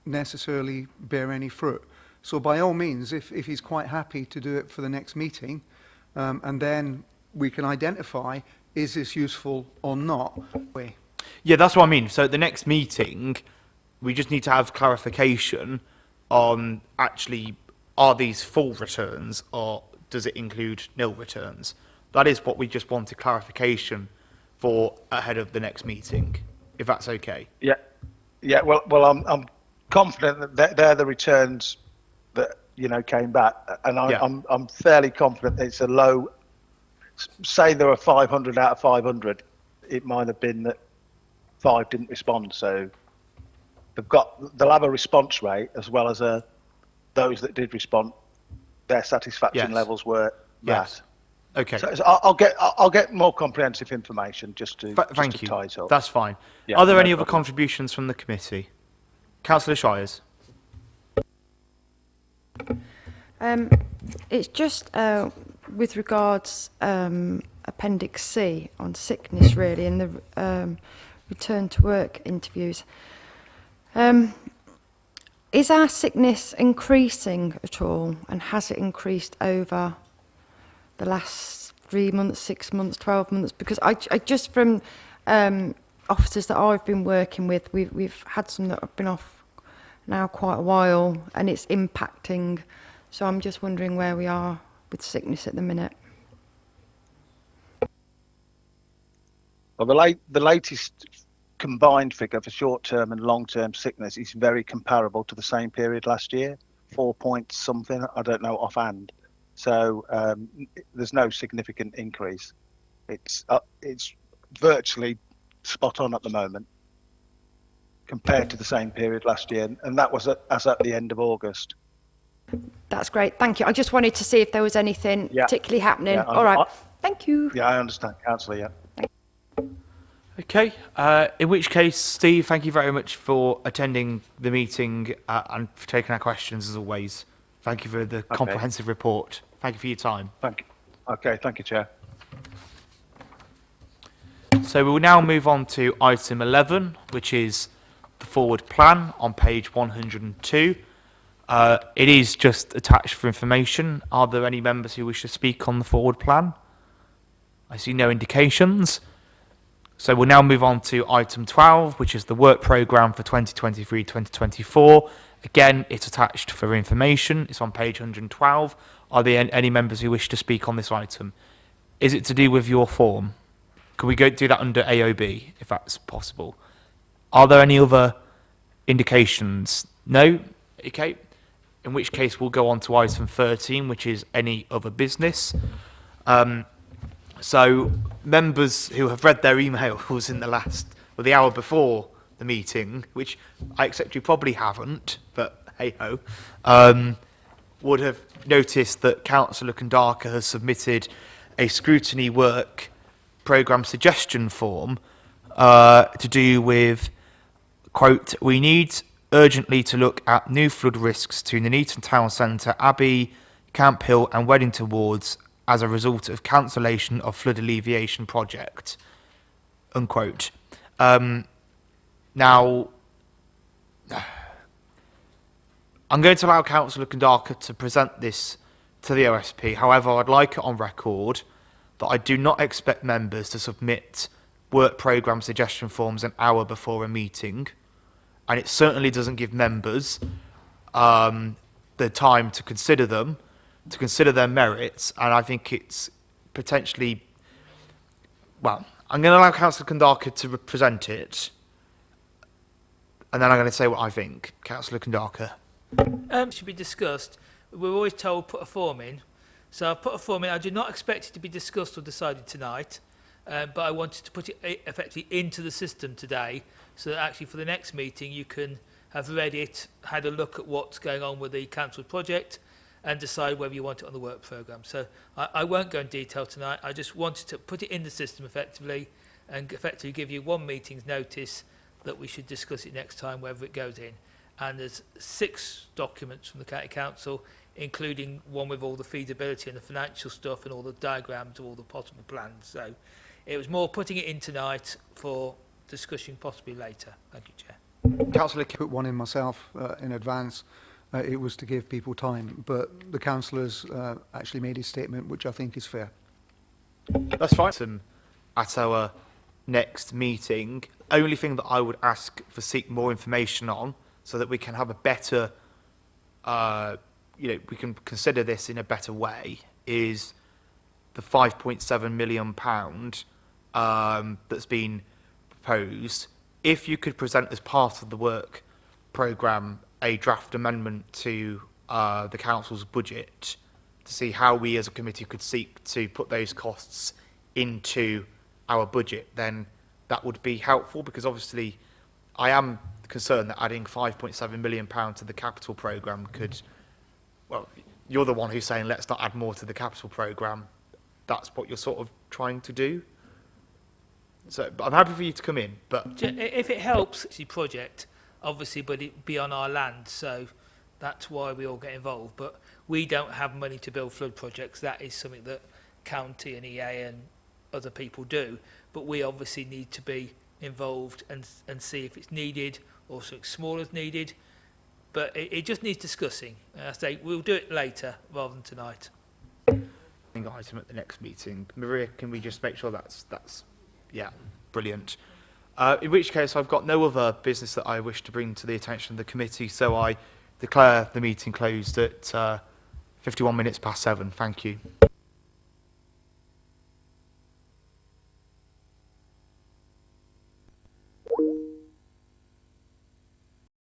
necessarily bear any fruit. So by all means, if he's quite happy to do it for the next meeting, and then we can identify, is this useful or not? Yeah, that's what I mean. So at the next meeting, we just need to have clarification on actually, are these full returns or does it include nil returns? That is what we just wanted clarification for ahead of the next meeting, if that's okay. Yeah, yeah. Well, I'm confident that they're the returns that came back, and I'm fairly confident it's a low. Say there were 500 out of 500, it might have been that 5 didn't respond. So they'll have a response rate as well as those that did respond. Their satisfaction levels were that. Okay. So I'll get more comprehensive information just to Thank you. tie it up. That's fine. Yeah, Are there no any other problem. contributions from the committee? Councillor Shires. It's just with regards Appendix C on sickness, really, and the return to work interviews. Is our sickness increasing at all, and has it increased over the last 3 months, 6 months, 12 months? Because I just from officers that I've been working with, we've had some that have been off now quite a while, and it's impacting. So I'm just wondering where we are with sickness at the minute. Well, the latest combined figure for short-term and long-term sickness is very comparable to the same period last year, 4 point something. I don't know offhand. So there's no significant increase. It's virtually spot on at the moment compared to the same period last year, and that was as at the end of August. That's great, thank you. I just wanted to see if there was anything particularly happening. Yeah, All right, thank you. Yeah, I understand, Councillor, yeah. Okay, in which case, Steve, thank you very much for attending the meeting and for taking our questions as always. Thank you for the comprehensive report. Thank you for your time. Thank you. Okay, thank you, Chair. So we will now move on to item 11, which is the forward plan on page 102. It is just attached for information. Are there any members who wish to speak on the forward plan? I see no indications. So we'll now move on to item 12, which is the work programme for 2023-2024. Again, it's attached for information. It's on page 112. Are there any members who wish to speak on this item? Is it to do with your form? Can we go do that under AOB, if that's possible? Are there any other indications? No? Okay. In which case, we'll go on to item 13, which is any other business. So members who have read their emails in the hour before the meeting, which I accept you probably haven't, but hey-ho, would have noticed that Councillor Kandaka has submitted a scrutiny work programme suggestion form to do with, quote, we need urgently to look at new flood risks to Nuneaton Town Centre, Abbey, Camp Hill and Weddington wards as a result of cancellation of flood alleviation project, unquote. Now, I'm going to allow Councillor Kandaka to present this to the OSP. However, I'd like it on record that I do not expect members to submit work programme suggestion forms an hour before a meeting, and it certainly doesn't give members the time to consider them, to consider their merits, and I think it's potentially, well, I'm going to allow Councillor Kandaka to present it, and then I'm going to say what I think. Councillor Kandaka. Should be discussed. We're always told put a form in. So I've put a form in. I do not expect it to be discussed or decided tonight. but I wanted to put it effectively into the system today, so that actually for the next meeting you can have read it, had a look at what's going on with the council project, and decide whether you want it on the work programme. So I won't go in detail tonight. I just wanted to put it in the system effectively, and effectively give you one meeting's notice that we should discuss it next time, whether it goes in. And there's 6 documents from the County Council, including one with all the feasibility and the financial stuff and all the diagrams of all the possible plans. So it was more putting it in tonight for discussion possibly later. Thank you, Chair. Councillor Put one in myself in advance. It was to give people time, but the councillors actually made his statement, which I think is fair. That's fine. At our next meeting, only thing that I would ask for seek more information on, so that we can have a better, we can consider this in a better way, is the £5.7 million that's been proposed. If you could present as part of the work programme a draft amendment to the council's budget to see how we as a committee could seek to put those costs into our budget, then that would be helpful, because obviously I am concerned that adding £5.7 million to the capital programme could, well, you're the one who's saying let's not add more to the capital programme. That's what you're sort of trying to do. So but I'm happy for you to come in, but If it helps the project, obviously, but it be on our land, so that's why we all get involved. But we don't have money to build flood projects. That is something that county and EA and other people do. But we obviously need to be involved and see if it's needed or something small is needed. But it just needs discussing. I say we'll do it later rather than tonight. item at the next meeting. Maria, can we just make sure that's yeah, brilliant. In which case, I've got no other business that I wish to bring to the attention of the committee, so I declare the meeting closed at 51 minutes past 7. Thank you.